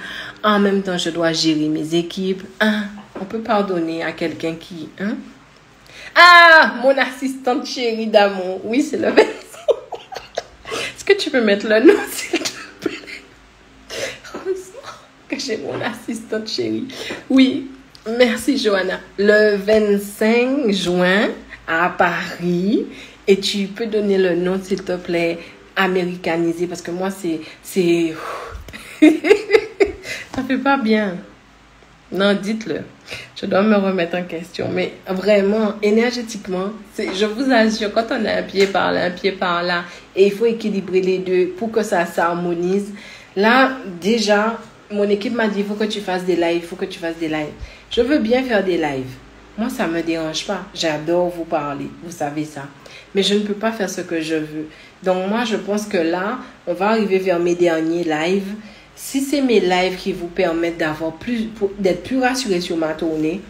En même temps, je dois gérer mes équipes. Hein? On peut pardonner à quelqu'un qui... Hein? Ah! Mon assistante chérie d'amour. Oui, c'est le 25. Est-ce que tu peux mettre le nom, s'il te plaît? Heureusement que j'ai mon assistante chérie. Oui, merci, Johanna. Le 25 juin, à Paris... Et tu peux donner le nom, s'il te plaît, américanisé. Parce que moi, c'est... Ça fait pas bien. Non, dites-le. Je dois me remettre en question. Mais vraiment, énergétiquement, je vous assure, quand on a un pied par là, un pied par là, et il faut équilibrer les deux pour que ça s'harmonise. Là, déjà, mon équipe m'a dit, il faut que tu fasses des lives, il faut que tu fasses des lives. Je veux bien faire des lives. Moi, ça ne me dérange pas. J'adore vous parler. Vous savez ça. Mais je ne peux pas faire ce que je veux. Donc, moi, je pense que là, on va arriver vers mes derniers lives. Si c'est mes lives qui vous permettent d'être plus rassurés sur ma tournée,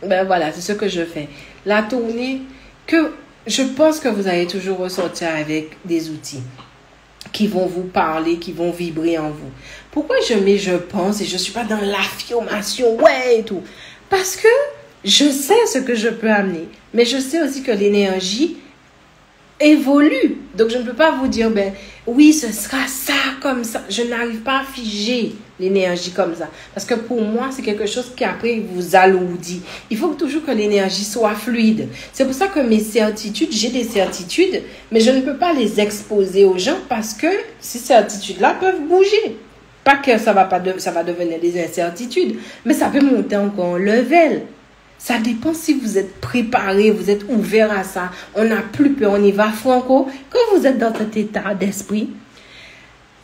ben voilà, c'est ce que je fais. La tournée, que je pense que vous allez toujours ressortir avec des outils qui vont vous parler, qui vont vibrer en vous. Pourquoi je pense et je ne suis pas dans l'affirmation, ouais, et tout? Parce que je sais ce que je peux amener. Mais je sais aussi que l'énergie évolue. Donc, je ne peux pas vous dire, ben, oui, ce sera ça, comme ça. Je n'arrive pas à figer l'énergie comme ça. Parce que pour moi, c'est quelque chose qui après vous alourdit. Il faut toujours que l'énergie soit fluide. C'est pour ça que mes certitudes, j'ai des certitudes, mais je ne peux pas les exposer aux gens parce que ces certitudes-là peuvent bouger. Pas que ça va devenir des incertitudes, mais ça peut monter encore un level. Ça dépend si vous êtes préparé, vous êtes ouvert à ça. On n'a plus peur, on y va franco. Quand vous êtes dans cet état d'esprit,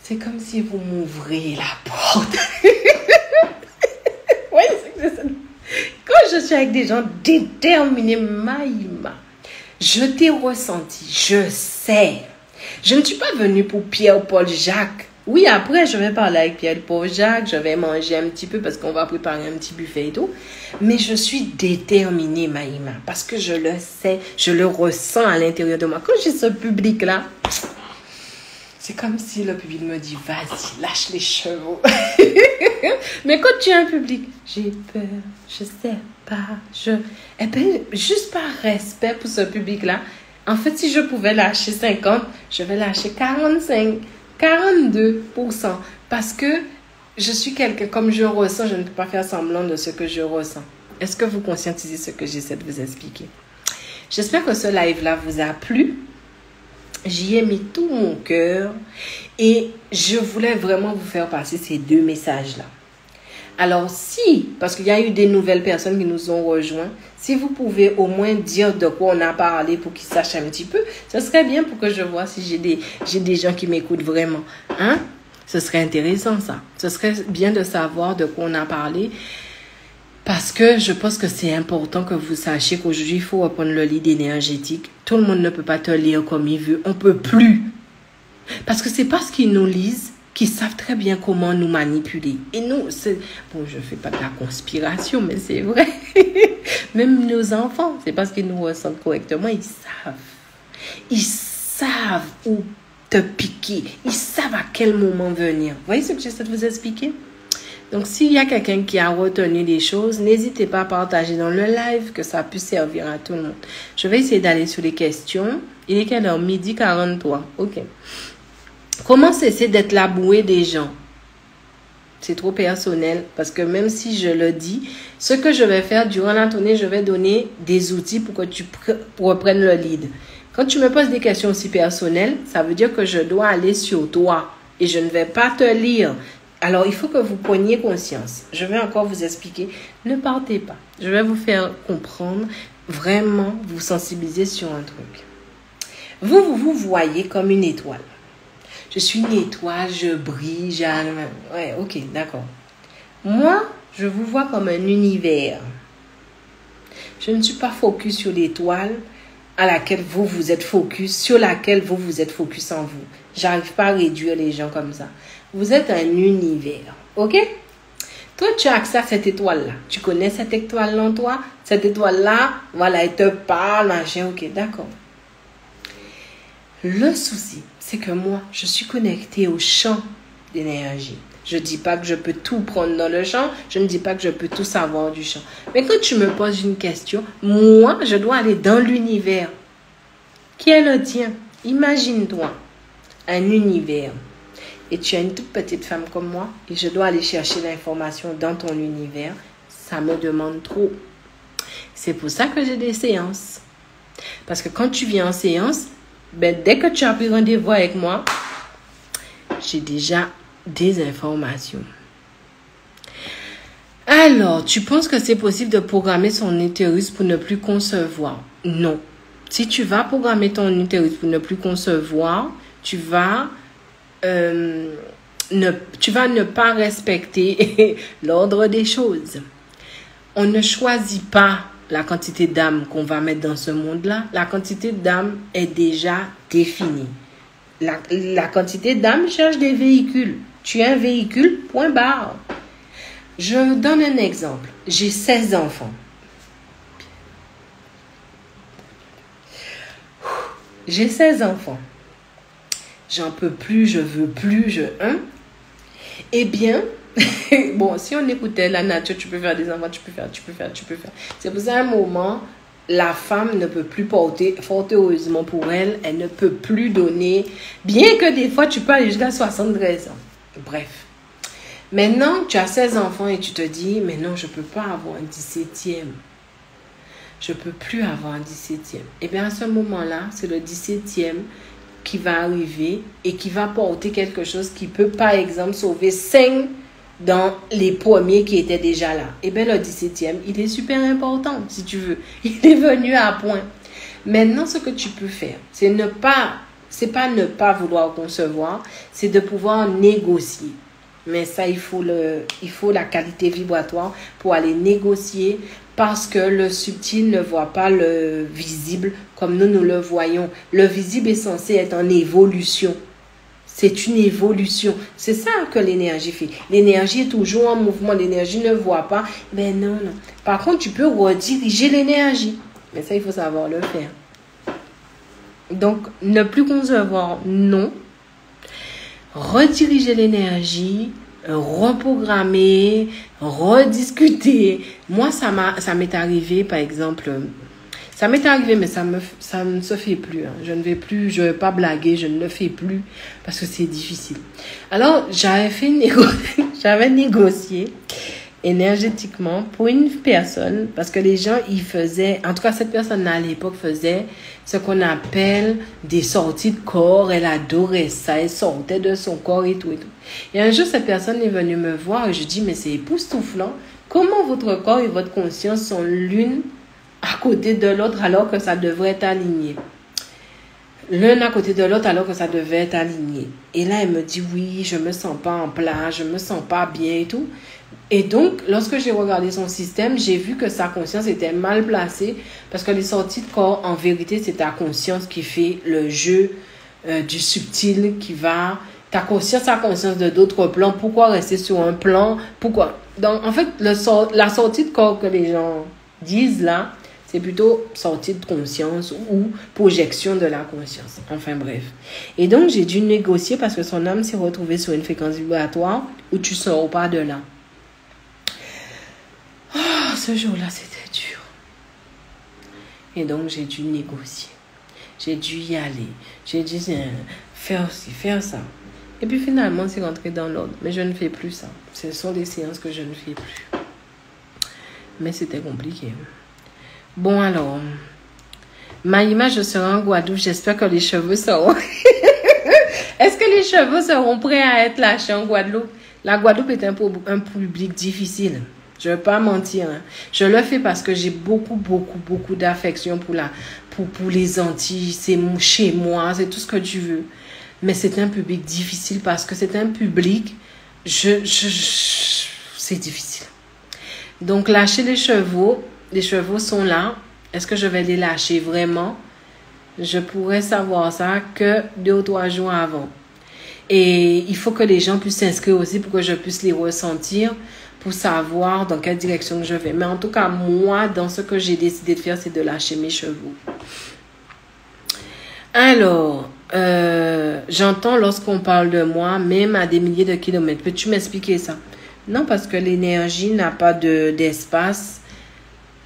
c'est comme si vous m'ouvrez la porte. Oui, c'est ça. Quand je suis avec des gens déterminés, Maïma, je t'ai ressenti, je sais. Je ne suis pas venue pour Pierre, Paul, Jacques. Oui, après, je vais parler avec Pierre, Paul, Jacques. Je vais manger un petit peu parce qu'on va préparer un petit buffet et tout. Mais je suis déterminée, Maïma, parce que je le sais, je le ressens à l'intérieur de moi. Quand j'ai ce public-là, c'est comme si le public me dit, vas-y, lâche les chevaux. Mais quand tu as un public, j'ai peur, je sais pas, Eh bien, juste par respect pour ce public-là, en fait, si je pouvais lâcher 50, je vais lâcher 45, 42%. Parce que je suis quelqu'un, comme je ressens, je ne peux pas faire semblant de ce que je ressens. Est-ce que vous conscientisez ce que j'essaie de vous expliquer? J'espère que ce live-là vous a plu. J'y ai mis tout mon cœur et je voulais vraiment vous faire passer ces deux messages-là. Alors parce qu'il y a eu des nouvelles personnes qui nous ont rejoints, si vous pouvez au moins dire de quoi on a parlé pour qu'ils sachent un petit peu, ce serait bien pour que je vois si j'ai des gens qui m'écoutent vraiment. Hein? Ce serait intéressant ça. Ce serait bien de savoir de quoi on a parlé. Parce que je pense que c'est important que vous sachiez qu'aujourd'hui, il faut reprendre le lead énergétique. Tout le monde ne peut pas te lire comme il veut. On ne peut plus. Parce que c'est parce qu'ils nous lisent qui savent très bien comment nous manipuler. Et nous, bon, je ne fais pas de la conspiration, mais c'est vrai. Même nos enfants, c'est parce qu'ils nous ressentent correctement, ils savent. Ils savent où te piquer. Ils savent à quel moment venir. Vous voyez ce que j'essaie de vous expliquer? Donc, s'il y a quelqu'un qui a retenu des choses, n'hésitez pas à partager dans le live, que ça puisse servir à tout le monde. Je vais essayer d'aller sur les questions. Il est quelle heure? 12h43. OK. Comment cesser d'être la bouée des gens? C'est trop personnel, parce que même si je le dis, ce que je vais faire durant la tournée, je vais donner des outils pour que tu reprennes le lead. Quand tu me poses des questions aussi personnelles, ça veut dire que je dois aller sur toi et je ne vais pas te lire. Alors, il faut que vous preniez conscience. Je vais encore vous expliquer. Ne partez pas. Je vais vous faire comprendre, vraiment vous sensibiliser sur un truc. Vous voyez comme une étoile. Je suis une étoile, je brille, ouais, ok, d'accord. Moi, je vous vois comme un univers. Je ne suis pas focus sur l'étoile à laquelle vous êtes focus, sur laquelle vous êtes focus en vous. J'arrive pas à réduire les gens comme ça. Vous êtes un univers, ok? Toi, tu as accès à cette étoile-là. Tu connais cette étoile-là en toi? Cette étoile-là, voilà, elle te parle, machin, ok, d'accord. Le souci, c'est que moi, je suis connectée au champ d'énergie. Je ne dis pas que je peux tout prendre dans le champ. Je ne dis pas que je peux tout savoir du champ. Mais quand tu me poses une question, moi, je dois aller dans l'univers. Qui est le tien? Imagine-toi un univers. Et tu as une toute petite femme comme moi. Et je dois aller chercher l'information dans ton univers. Ça me demande trop. C'est pour ça que j'ai des séances. Parce que quand tu viens en séance, ben, dès que tu as pris rendez-vous avec moi, j'ai déjà des informations. Alors, tu penses que c'est possible de programmer son utérus pour ne plus concevoir? Non. Si tu vas programmer ton utérus pour ne plus concevoir, tu vas ne pas respecter l'ordre des choses. On ne choisit pas la quantité d'âme qu'on va mettre dans ce monde-là. La quantité d'âme est déjà définie. La quantité d'âme cherche des véhicules. Tu es un véhicule, point barre. Je donne un exemple. J'ai 16 enfants. J'ai 16 enfants. J'en peux plus, je veux plus, Eh bien, bon, si on écoutait la nature, tu peux faire des enfants, tu peux faire. C'est pour ça, à un moment, la femme ne peut plus porter, fort heureusement pour elle, elle ne peut plus donner, bien que des fois, tu peux aller jusqu'à 73 ans. Bref. Maintenant, tu as 16 enfants et tu te dis, mais non, je ne peux pas avoir un 17e. Je ne peux plus avoir un 17e. Eh bien, à ce moment-là, c'est le 17e qui va arriver et qui va porter quelque chose qui peut, par exemple, sauver 5 dans les premiers qui étaient déjà là. Eh bien, le 17e, il est super important, si tu veux. Il est venu à point. Maintenant, ce que tu peux faire, c'est ne pas vouloir concevoir, c'est de pouvoir négocier. Mais ça, il faut la qualité vibratoire pour aller négocier, parce que le subtil ne voit pas le visible comme nous le voyons. Le visible est censé être en évolution. C'est une évolution. C'est ça que l'énergie fait. L'énergie est toujours en mouvement. L'énergie ne voit pas. Mais non. Par contre, tu peux rediriger l'énergie. Mais ça, il faut savoir le faire. Donc, ne plus concevoir, non. Rediriger l'énergie, reprogrammer, rediscuter. Moi, ça m'est arrivé, par exemple, ça m'est arrivé, mais ça ne se fait plus. Je ne vais pas blaguer, je ne le fais plus parce que c'est difficile. Alors, j'avais négocié énergétiquement pour une personne, parce que les gens, ils faisaient, en tout cas, cette personne-là à l'époque faisait ce qu'on appelle des sorties de corps. Elle adorait ça, elle sortait de son corps et tout et tout. Et un jour, cette personne est venue me voir et je dis, mais c'est époustouflant. Comment votre corps et votre conscience sont l'une à côté de l'autre alors que ça devrait être aligné? L'un à côté de l'autre alors que ça devait être aligné. Et là, elle me dit, oui, je me sens pas en place, je me sens pas bien et tout. Et donc, lorsque j'ai regardé son système, j'ai vu que sa conscience était mal placée, parce que les sorties de corps, en vérité, c'est ta conscience qui fait le jeu du subtil, qui va ta conscience a conscience de d'autres plans. Pourquoi rester sur un plan? Pourquoi? Donc, en fait, la sortie de corps que les gens disent là, c'est plutôt sortie de conscience ou projection de la conscience. Enfin, bref. Et donc, j'ai dû négocier parce que son âme s'est retrouvée sur une fréquence vibratoire où tu ne sors pas de là. Oh, ce jour-là, c'était dur. Et donc, j'ai dû négocier. J'ai dû y aller. J'ai dû faire ci, faire ça. Et puis finalement, c'est rentré dans l'ordre. Mais je ne fais plus ça. Ce sont des séances que je ne fais plus. Mais c'était compliqué. Bon alors, ma image sera en Guadeloupe. J'espère que les cheveux seront... Est-ce que les cheveux seront prêts à être lâchés en Guadeloupe? La Guadeloupe est un public difficile. Je ne vais pas mentir. Hein. Je le fais parce que j'ai beaucoup d'affection pour les Antilles. C'est chez moi, c'est tout ce que tu veux. Mais c'est un public difficile parce que c'est un public, c'est difficile. Donc, lâcher les chevaux sont là. Est-ce que je vais les lâcher vraiment? Je pourrais savoir ça que 2 ou 3 jours avant. Et il faut que les gens puissent s'inscrire aussi pour que je puisse les ressentir, pour savoir dans quelle direction je vais. Mais en tout cas, moi, dans ce que j'ai décidé de faire, c'est de lâcher mes chevaux. Alors, j'entends lorsqu'on parle de moi, même à des milliers de kilomètres. Peux-tu m'expliquer ça? Non, parce que l'énergie n'a pas d'espace.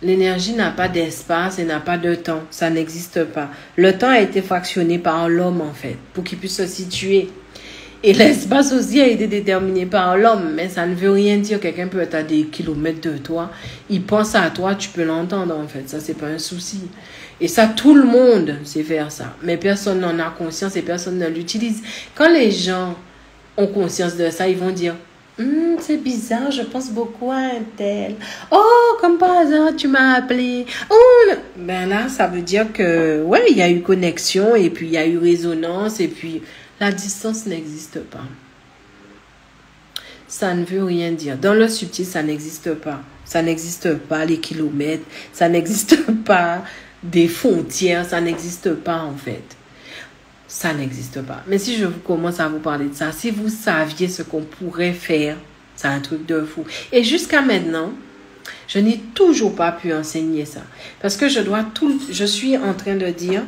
L'énergie n'a pas d'espace et n'a pas de temps. Ça n'existe pas. Le temps a été fractionné par l'homme, en fait, pour qu'il puisse se situer. Et l'espace aussi a été déterminé par l'homme. Mais ça ne veut rien dire. Quelqu'un peut être à des kilomètres de toi. Il pense à toi, tu peux l'entendre, en fait. Ça, c'est pas un souci. Et ça, tout le monde sait faire ça. Mais personne n'en a conscience et personne ne l'utilise. Quand les gens ont conscience de ça, ils vont dire « c'est bizarre, je pense beaucoup à un tel. Oh, comme par hasard, tu m'as appelé. Oh, ben là, ça veut dire que, ouais, il y a eu connexion et puis il y a eu résonance et puis la distance n'existe pas. Ça ne veut rien dire. Dans le subtil, ça n'existe pas. Ça n'existe pas les kilomètres. Ça n'existe pas des frontières, ça n'existe pas en fait. Ça n'existe pas. Mais si je commence à vous parler de ça, si vous saviez ce qu'on pourrait faire, c'est un truc de fou. Et jusqu'à maintenant, je n'ai toujours pas pu enseigner ça. Parce que je suis en train de dire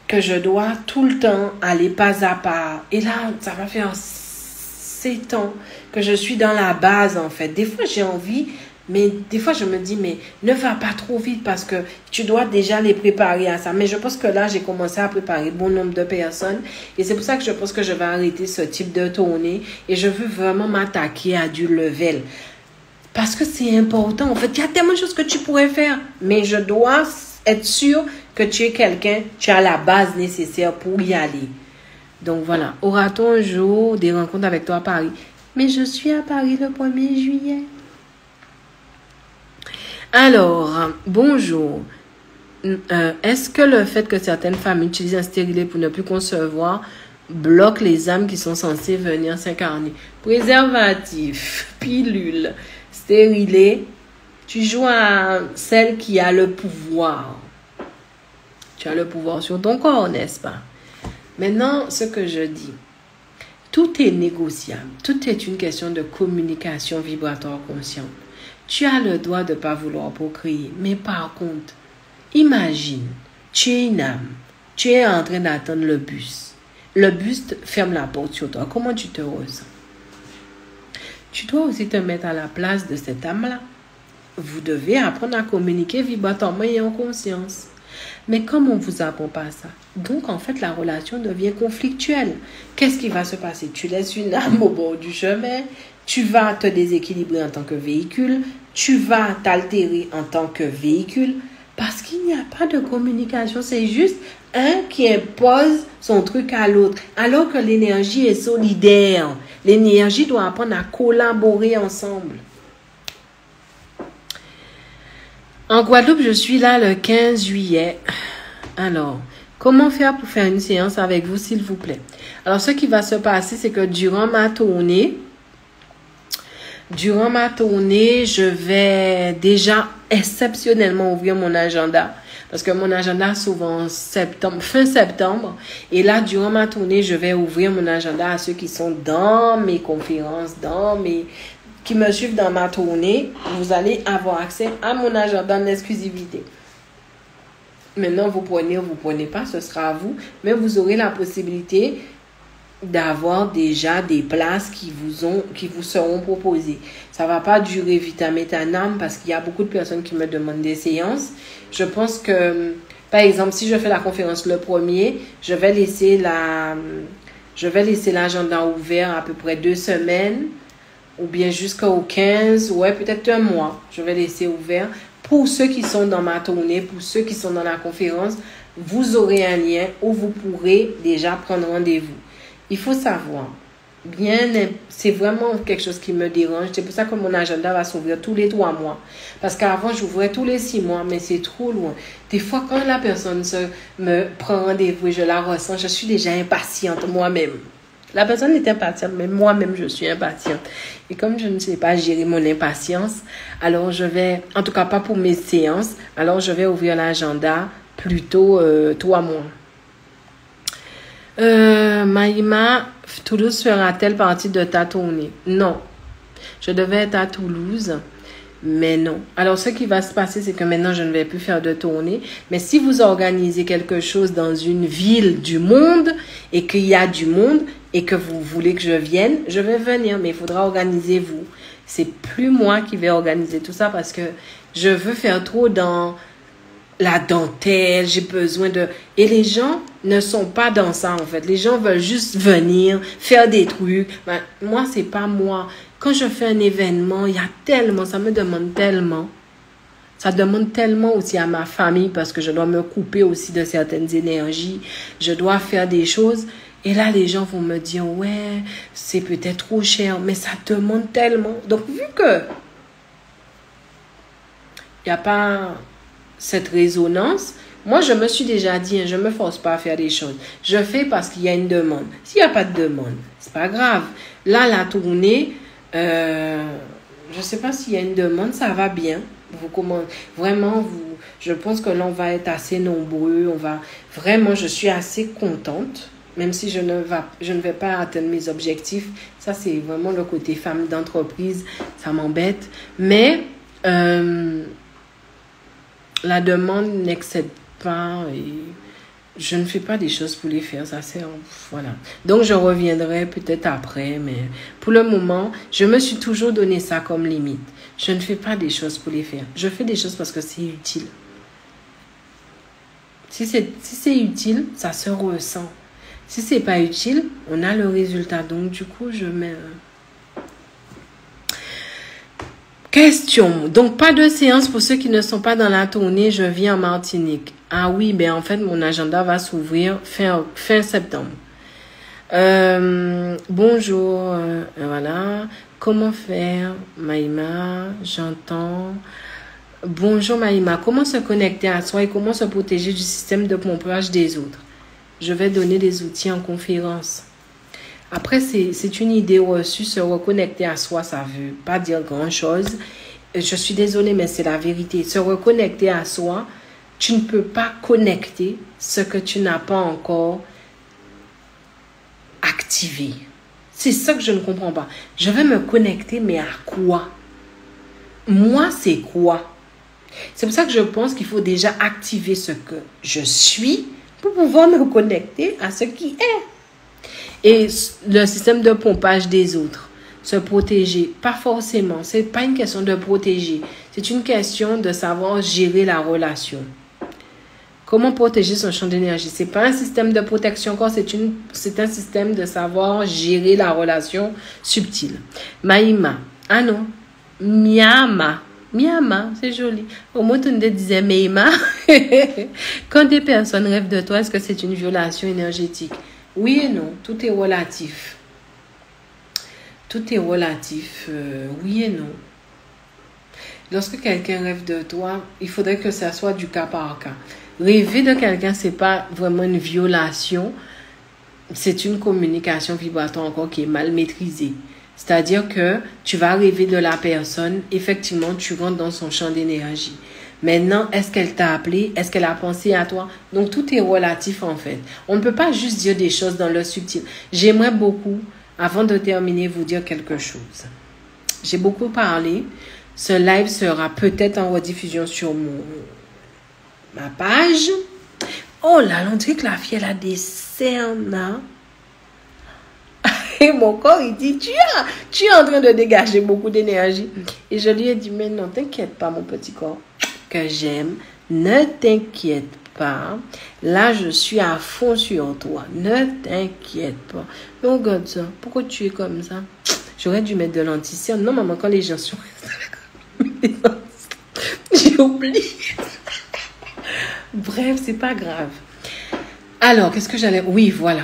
que je dois tout le temps aller pas à pas. Et là, ça va faire 7 ans que je suis dans la base en fait. Des fois, j'ai envie... Mais des fois, je me dis, mais ne va pas trop vite parce que tu dois déjà les préparer à ça. Mais je pense que là, j'ai commencé à préparer bon nombre de personnes. Et c'est pour ça que je pense que je vais arrêter ce type de tournée. Et je veux vraiment m'attaquer à du level. Parce que c'est important. En fait, il y a tellement de choses que tu pourrais faire. Mais je dois être sûre que tu es quelqu'un, tu as la base nécessaire pour y aller. Donc voilà. Aura-t-on un jour des rencontres avec toi à Paris? Mais je suis à Paris le 1er juillet. Alors, bonjour. Est-ce que le fait que certaines femmes utilisent un stérilet pour ne plus concevoir bloque les âmes qui sont censées venir s'incarner? Préservatif, pilule, stérilet, tu joues à celle qui a le pouvoir. Tu as le pouvoir sur ton corps, n'est-ce pas? Maintenant, ce que je dis, tout est négociable. Tout est une question de communication vibratoire consciente. Tu as le droit de ne pas vouloir procréer. Mais par contre, imagine, tu es une âme. Tu es en train d'attendre le bus. Le bus ferme la porte sur toi. Comment tu te ressens? Tu dois aussi te mettre à la place de cette âme-là. Vous devez apprendre à communiquer vibratoirement et en conscience. Mais comme on ne vous apprend pas ça, donc en fait la relation devient conflictuelle. Qu'est-ce qui va se passer? Tu laisses une âme au bord du chemin, tu vas te déséquilibrer en tant que véhicule, tu vas t'altérer en tant que véhicule, parce qu'il n'y a pas de communication, c'est juste un qui impose son truc à l'autre, alors que l'énergie est solidaire. L'énergie doit apprendre à collaborer ensemble. En Guadeloupe, je suis là le 15 juillet. Alors, comment faire pour faire une séance avec vous, s'il vous plaît? Alors, ce qui va se passer, c'est que durant ma tournée, je vais déjà exceptionnellement ouvrir mon agenda Parce que mon agenda s'ouvre en septembre, fin septembre. Et là, durant ma tournée, je vais ouvrir mon agenda à ceux qui sont dans mes conférences, qui me suivent dans ma tournée. Vous allez avoir accès à mon agenda en exclusivité. Maintenant, vous prenez ou vous prenez pas, ce sera à vous. Mais vous aurez la possibilité d'avoir déjà des places qui vous seront proposées. Ça va pas durer vitam aeternam parce qu'il y a beaucoup de personnes qui me demandent des séances. Je pense que, par exemple, si je fais la conférence le 1er, je vais laisser l'agenda ouvert à peu près 2 semaines ou bien jusqu'au 15, ouais, peut-être un mois. Je vais laisser ouvert pour ceux qui sont dans ma tournée, pour ceux qui sont dans la conférence. Vous aurez un lien où vous pourrez déjà prendre rendez-vous. Il faut savoir, c'est vraiment quelque chose qui me dérange. C'est pour ça que mon agenda va s'ouvrir tous les 3 mois. Parce qu'avant, j'ouvrais tous les 6 mois, mais c'est trop loin. Des fois, quand la personne me prend rendez-vous et je la ressens, je suis déjà impatiente moi-même. La personne est impatiente, mais moi-même, je suis impatiente. Et comme je ne sais pas gérer mon impatience, alors je vais, en tout cas pas pour mes séances, alors je vais ouvrir l'agenda plutôt 3 mois. Maïma, Toulouse fera-t-elle partie de ta tournée? Non. Je devais être à Toulouse, mais non. Alors, ce qui va se passer, c'est que maintenant, je ne vais plus faire de tournée. Mais si vous organisez quelque chose dans une ville du monde et qu'il y a du monde et que vous voulez que je vienne, je vais venir, mais il faudra organiser vous. C'est plus moi qui vais organiser tout ça parce que je veux faire trop dans la dentelle, j'ai besoin de... Et les gens ne sont pas dans ça, en fait. Les gens veulent juste venir, faire des trucs. Ben, moi, c'est pas moi. Quand je fais un événement, il y a tellement, ça me demande tellement. Ça demande tellement aussi à ma famille parce que je dois me couper aussi de certaines énergies. Je dois faire des choses. Et là, les gens vont me dire, ouais, c'est peut-être trop cher, mais ça demande tellement. Donc, vu que il n'y a pas cette résonance, moi, je me suis déjà dit, je ne me force pas à faire des choses. Je fais parce qu'il y a une demande. S'il n'y a pas de demande, c'est pas grave. Là, la tournée, je ne sais pas s'il y a une demande, ça va bien. Je pense que là, on va être assez nombreux. Je suis assez contente, même si je ne vais pas atteindre mes objectifs. Ça, c'est vraiment le côté femme d'entreprise. Ça m'embête. Mais la demande n'excède pas et je ne fais pas des choses pour les faire. Ça, voilà. Donc, je reviendrai peut-être après, mais pour le moment, je me suis toujours donné ça comme limite. Je ne fais pas des choses pour les faire. Je fais des choses parce que c'est utile. Si c'est utile, ça se ressent. Si c'est pas utile, on a le résultat. Donc, du coup, je mets... Question. Donc, pas de séance pour ceux qui ne sont pas dans la tournée. Je vis en Martinique. Ah oui, ben en fait, mon agenda va s'ouvrir fin septembre. Bonjour. Voilà. Comment faire, Maïma? J'entends. Bonjour, Maïma. Comment se connecter à soi et comment se protéger du système de pompage des autres? Je vais donner des outils en conférence. Après, c'est une idée reçue, se reconnecter à soi, ça ne veut pas dire grand-chose. Je suis désolée, mais c'est la vérité. Se reconnecter à soi, tu ne peux pas connecter ce que tu n'as pas encore activé. C'est ça que je ne comprends pas. Je vais me connecter, mais à quoi? Moi, c'est quoi? C'est pour ça que je pense qu'il faut déjà activer ce que je suis pour pouvoir me connecter à ce qui est. Et le système de pompage des autres, se protéger, pas forcément, c'est pas une question de protéger, c'est une question de savoir gérer la relation. Comment protéger son champ d'énergie? C'est pas un système de protection encore, c'est un système de savoir gérer la relation subtile. Maïma, ah non, Miama, c'est joli. Au moins, tu ne disais Maïma. Quand des personnes rêvent de toi, est-ce que c'est une violation énergétique? Oui et non, tout est relatif. Tout est relatif, oui et non. Lorsque quelqu'un rêve de toi, il faudrait que ça soit du cas par cas. Rêver de quelqu'un, c'est pas vraiment une violation, c'est une communication vibratoire encore qui est mal maîtrisée. C'est-à-dire que tu vas rêver de la personne, effectivement, tu rentres dans son champ d'énergie. Maintenant, est-ce qu'elle t'a appelé? Est-ce qu'elle a pensé à toi? Donc, tout est relatif en fait. On ne peut pas juste dire des choses dans le subtil. J'aimerais beaucoup, avant de terminer, vous dire quelque chose. J'ai beaucoup parlé. Ce live sera peut-être en rediffusion sur ma page. Oh là, on dirait que la fille, elle a des cernes, hein? Et mon corps, il dit, tu es en train de dégager beaucoup d'énergie. Et je lui ai dit, mais non, t'inquiète pas, mon petit corps, que j'aime. Ne t'inquiète pas. Là, je suis à fond sur toi. Ne t'inquiète pas. Mais regarde ça. Pourquoi tu es comme ça? J'aurais dû mettre de l'anti-cerne. Non, maman, quand les gens sont... J'ai oublié. Bref, c'est pas grave. Alors, qu'est-ce que j'allais... Oui, voilà.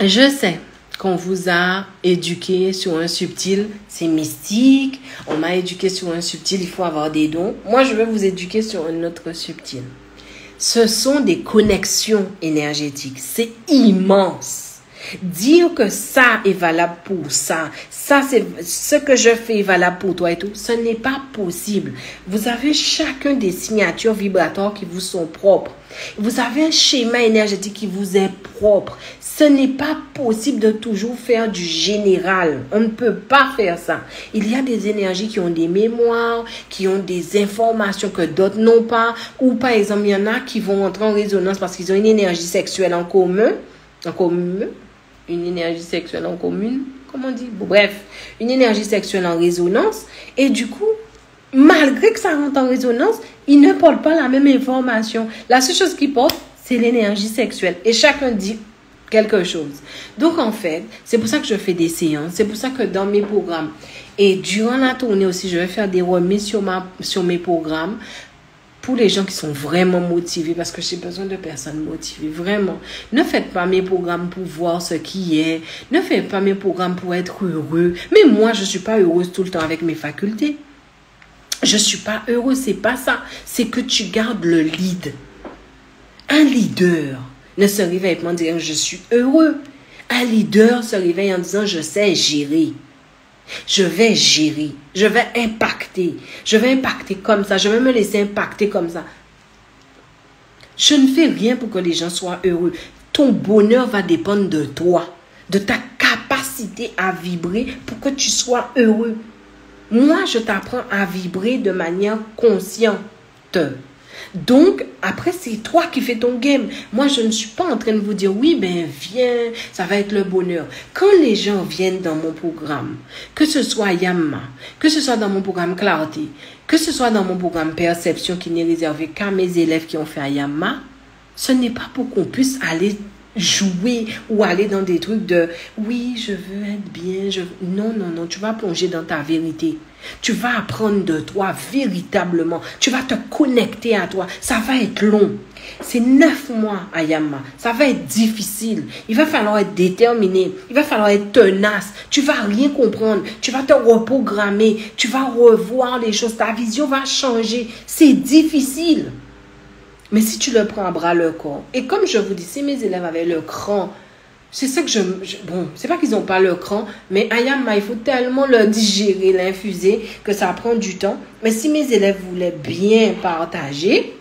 Je sais qu'on vous a éduqué sur un subtil, c'est mystique. On m'a éduqué sur un subtil, il faut avoir des dons. Moi, je vais vous éduquer sur un autre subtil. Ce sont des connexions énergétiques. C'est immense. Dire que ça est valable pour ça, c'est ce que je fais est valable pour toi et tout, ce n'est pas possible. Vous avez chacun des signatures vibratoires qui vous sont propres. Vous avez un schéma énergétique qui vous est propre. Ce n'est pas possible de toujours faire du général. On ne peut pas faire ça. Il y a des énergies qui ont des mémoires, qui ont des informations que d'autres n'ont pas. Ou par exemple, il y en a qui vont entrer en résonance parce qu'ils ont une énergie sexuelle en commun. Une énergie sexuelle en commune, comment on dit? Bref, une énergie sexuelle en résonance. Et du coup, malgré que ça rentre en résonance, ils ne portent pas la même information. La seule chose qu'ils portent, c'est l'énergie sexuelle. Et chacun dit quelque chose. Donc, en fait, c'est pour ça que je fais des séances. C'est pour ça que dans mes programmes, et durant la tournée aussi, je vais faire des remises sur mes programmes. Pour les gens qui sont vraiment motivés, parce que j'ai besoin de personnes motivées, vraiment. Ne faites pas mes programmes pour voir ce qui est. Ne faites pas mes programmes pour être heureux. Mais moi, je ne suis pas heureuse tout le temps avec mes facultés. Je ne suis pas heureuse, c'est pas ça. C'est que tu gardes le lead. Un leader ne se réveille pas en disant je suis heureux. Un leader se réveille en disant je sais gérer. Je vais gérer, je vais impacter comme ça, je vais me laisser impacter comme ça. Je ne fais rien pour que les gens soient heureux. Ton bonheur va dépendre de toi, de ta capacité à vibrer pour que tu sois heureux. Moi, je t'apprends à vibrer de manière consciente. Donc, après, c'est toi qui fais ton game. Moi, je ne suis pas en train de vous dire, oui, ben, viens, ça va être le bonheur. Quand les gens viennent dans mon programme, que ce soit Yamma, que ce soit dans mon programme Clarté, que ce soit dans mon programme Perception qui n'est réservé qu'à mes élèves qui ont fait à Yamma, ce n'est pas pour qu'on puisse aller jouer ou aller dans des trucs de oui, je veux être bien. Non, tu vas plonger dans ta vérité. Tu vas apprendre de toi véritablement. Tu vas te connecter à toi. Ça va être long. C'est 9 mois à Yamma. Ça va être difficile. Il va falloir être déterminé. Il va falloir être tenace. Tu vas rien comprendre. Tu vas te reprogrammer. Tu vas revoir les choses. Ta vision va changer. C'est difficile. Mais si tu le prends à bras le corps, et comme je vous dis, si mes élèves avaient le cran, c'est ça que bon, c'est pas qu'ils n'ont pas le cran, mais à Yamma, il faut tellement le digérer, l'infuser, que ça prend du temps. Mais si mes élèves voulaient bien partager,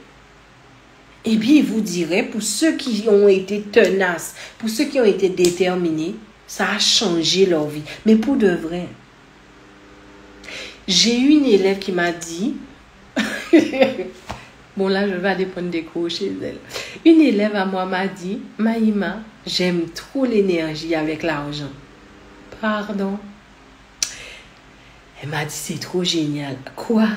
eh bien, ils vous diraient, pour ceux qui ont été tenaces, pour ceux qui ont été déterminés, ça a changé leur vie. Mais pour de vrai, j'ai eu une élève qui m'a dit... Bon, là, je vais aller prendre des cours chez elle. Une élève à moi m'a dit, Maïma, j'aime trop l'énergie avec l'argent. Pardon. Elle m'a dit, c'est trop génial. Quoi?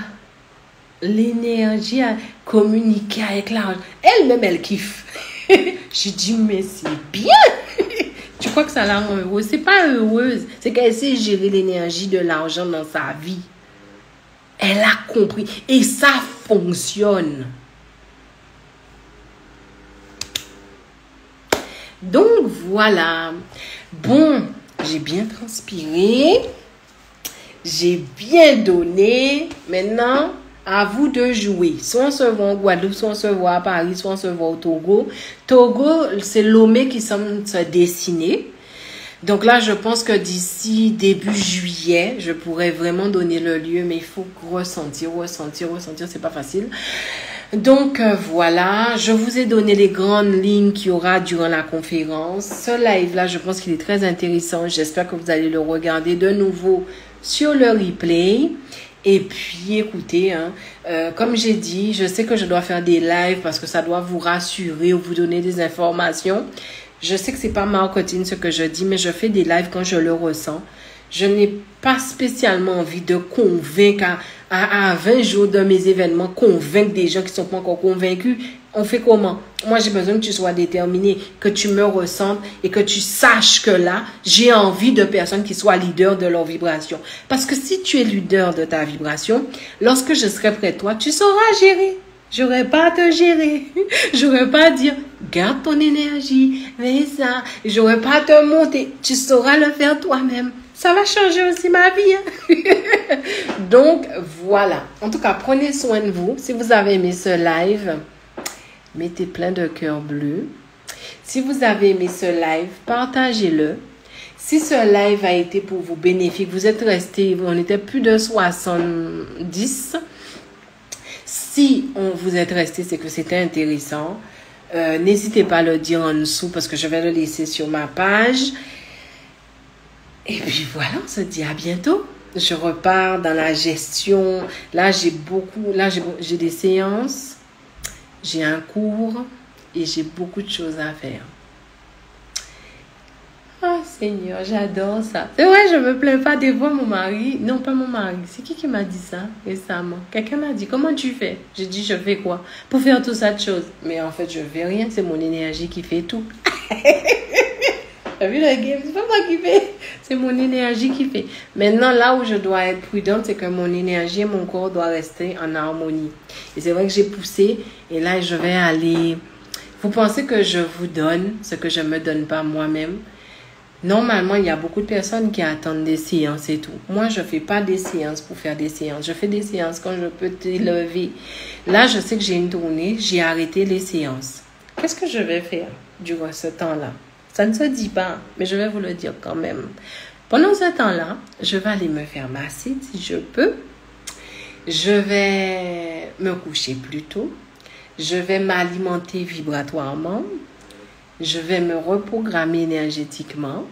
L'énergie à communiquer avec l'argent. Elle-même, elle kiffe. J'ai dit, mais c'est bien. Tu crois que ça la rend heureuse? C'est pas heureuse. C'est qu'elle sait gérer l'énergie de l'argent dans sa vie. Elle a compris. Et ça fonctionne. Donc, voilà. Bon, j'ai bien transpiré. J'ai bien donné. Maintenant, à vous de jouer. Soit on se voit en Guadeloupe, soit on se voit à Paris, soit on se voit au Togo. Togo, c'est Lomé qui semble se dessiner. Donc là, je pense que d'ici début juillet, je pourrais vraiment donner le lieu, mais il faut ressentir, c'est pas facile. Donc voilà, je vous ai donné les grandes lignes qu'il y aura durant la conférence. Ce live-là, je pense qu'il est très intéressant. J'espère que vous allez le regarder de nouveau sur le replay. Et puis, écoutez, comme j'ai dit, je sais que je dois faire des lives parce que ça doit vous rassurer ou vous donner des informations. Je sais que c'est pas marketing ce que je dis, mais je fais des lives quand je le ressens. Je n'ai pas spécialement envie de convaincre à 20 jours de mes événements, convaincre des gens qui ne sont pas encore convaincus. On fait comment? Moi, j'ai besoin que tu sois déterminé, que tu me ressentes et que tu saches que là, j'ai envie de personnes qui soient leaders de leur vibration. Parce que si tu es leader de ta vibration, lorsque je serai près de toi, tu sauras gérer. J'aurais pas à te gérer. J'aurais pas à dire, garde ton énergie, fais ça. J'aurais pas à te monter. Tu sauras le faire toi-même. Ça va changer aussi ma vie. Donc, voilà. En tout cas, prenez soin de vous. Si vous avez aimé ce live, mettez plein de cœurs bleus. Si vous avez aimé ce live, partagez-le. Si ce live a été pour vous bénéfique, vous êtes restés, on était plus de 70. Si vous êtes resté, c'est que c'était intéressant. N'hésitez pas à le dire en dessous parce que je vais le laisser sur ma page. Et puis voilà, on se dit à bientôt. Je repars dans la gestion. Là, j'ai des séances, j'ai un cours et j'ai beaucoup de choses à faire. Oh Seigneur, j'adore ça. C'est vrai, je me plains pas. Des fois, mon mari, non pas mon mari, c'est qui m'a dit ça récemment? Quelqu'un m'a dit, comment tu fais? J'ai dit, je fais quoi? Pour faire tout ça de choses. Mais en fait, je fais rien, c'est mon énergie qui fait tout. T'as vu le game? C'est pas moi qui fais, c'est mon énergie qui fait. Maintenant, là où je dois être prudente, c'est que mon énergie et mon corps doivent rester en harmonie. Et c'est vrai que j'ai poussé, et là, je vais aller... Vous pensez que je vous donne ce que je me donne pas moi-même? Normalement, il y a beaucoup de personnes qui attendent des séances et tout. Moi, je ne fais pas des séances pour faire des séances. Je fais des séances quand je peux t'élever. Là, je sais que j'ai une tournée. J'ai arrêté les séances. Qu'est-ce que je vais faire durant ce temps-là? Ça ne se dit pas, mais je vais vous le dire quand même. Pendant ce temps-là, je vais aller me faire masser si je peux. Je vais me coucher plus tôt. Je vais m'alimenter vibratoirement. Je vais me reprogrammer énergétiquement.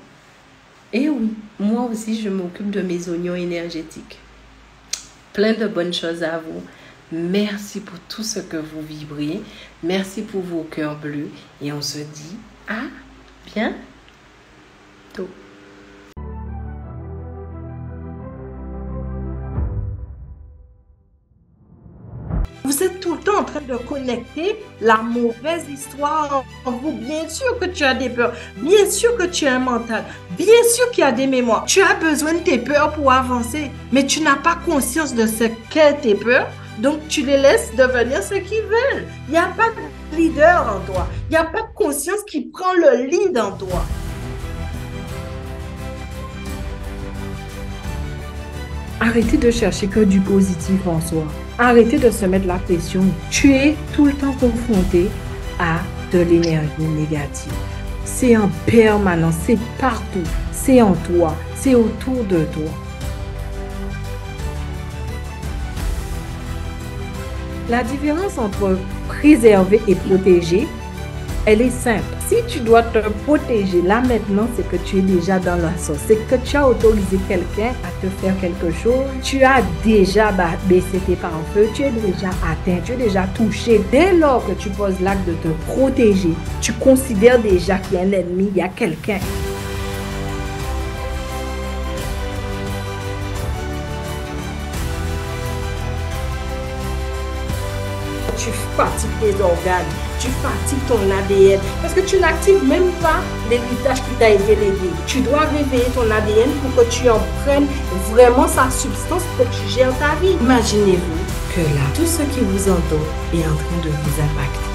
Et oui, moi aussi, je m'occupe de mes oignons énergétiques. Plein de bonnes choses à vous. Merci pour tout ce que vous vibrez. Merci pour vos cœurs bleus. Et on se dit à bientôt. Vous êtes tout le temps en train de connecter la mauvaise histoire en vous. Bien sûr que tu as des peurs. Bien sûr que tu as un mental. Bien sûr qu'il y a des mémoires. Tu as besoin de tes peurs pour avancer. Mais tu n'as pas conscience de ce qu'est tes peurs. Donc, tu les laisses devenir ce qu'ils veulent. Il n'y a pas de leader en toi. Il n'y a pas de conscience qui prend le lead en toi. Arrêtez de chercher que du positif en soi. Arrêtez de se mettre la pression. Tu es tout le temps confronté à de l'énergie négative. C'est en permanence, c'est partout. C'est en toi, c'est autour de toi. La différence entre préserver et protéger, elle est simple. Si tu dois te protéger là maintenant, c'est que tu es déjà dans la sauce. C'est que tu as autorisé quelqu'un à te faire quelque chose. Tu as déjà baissé tes pare-feux. Tu es déjà atteint. Tu es déjà touché. Dès lors que tu poses l'acte de te protéger, tu considères déjà qu'il y a un ennemi, il y a quelqu'un. Tu fatigues tes organes, tu fatigues ton ADN parce que tu n'actives même pas l'héritage qui t'a été légué. Tu dois réveiller ton ADN pour que tu en prennes vraiment sa substance pour que tu gères ta vie. Imaginez-vous que là, tout ce qui vous entoure est en train de vous impacter.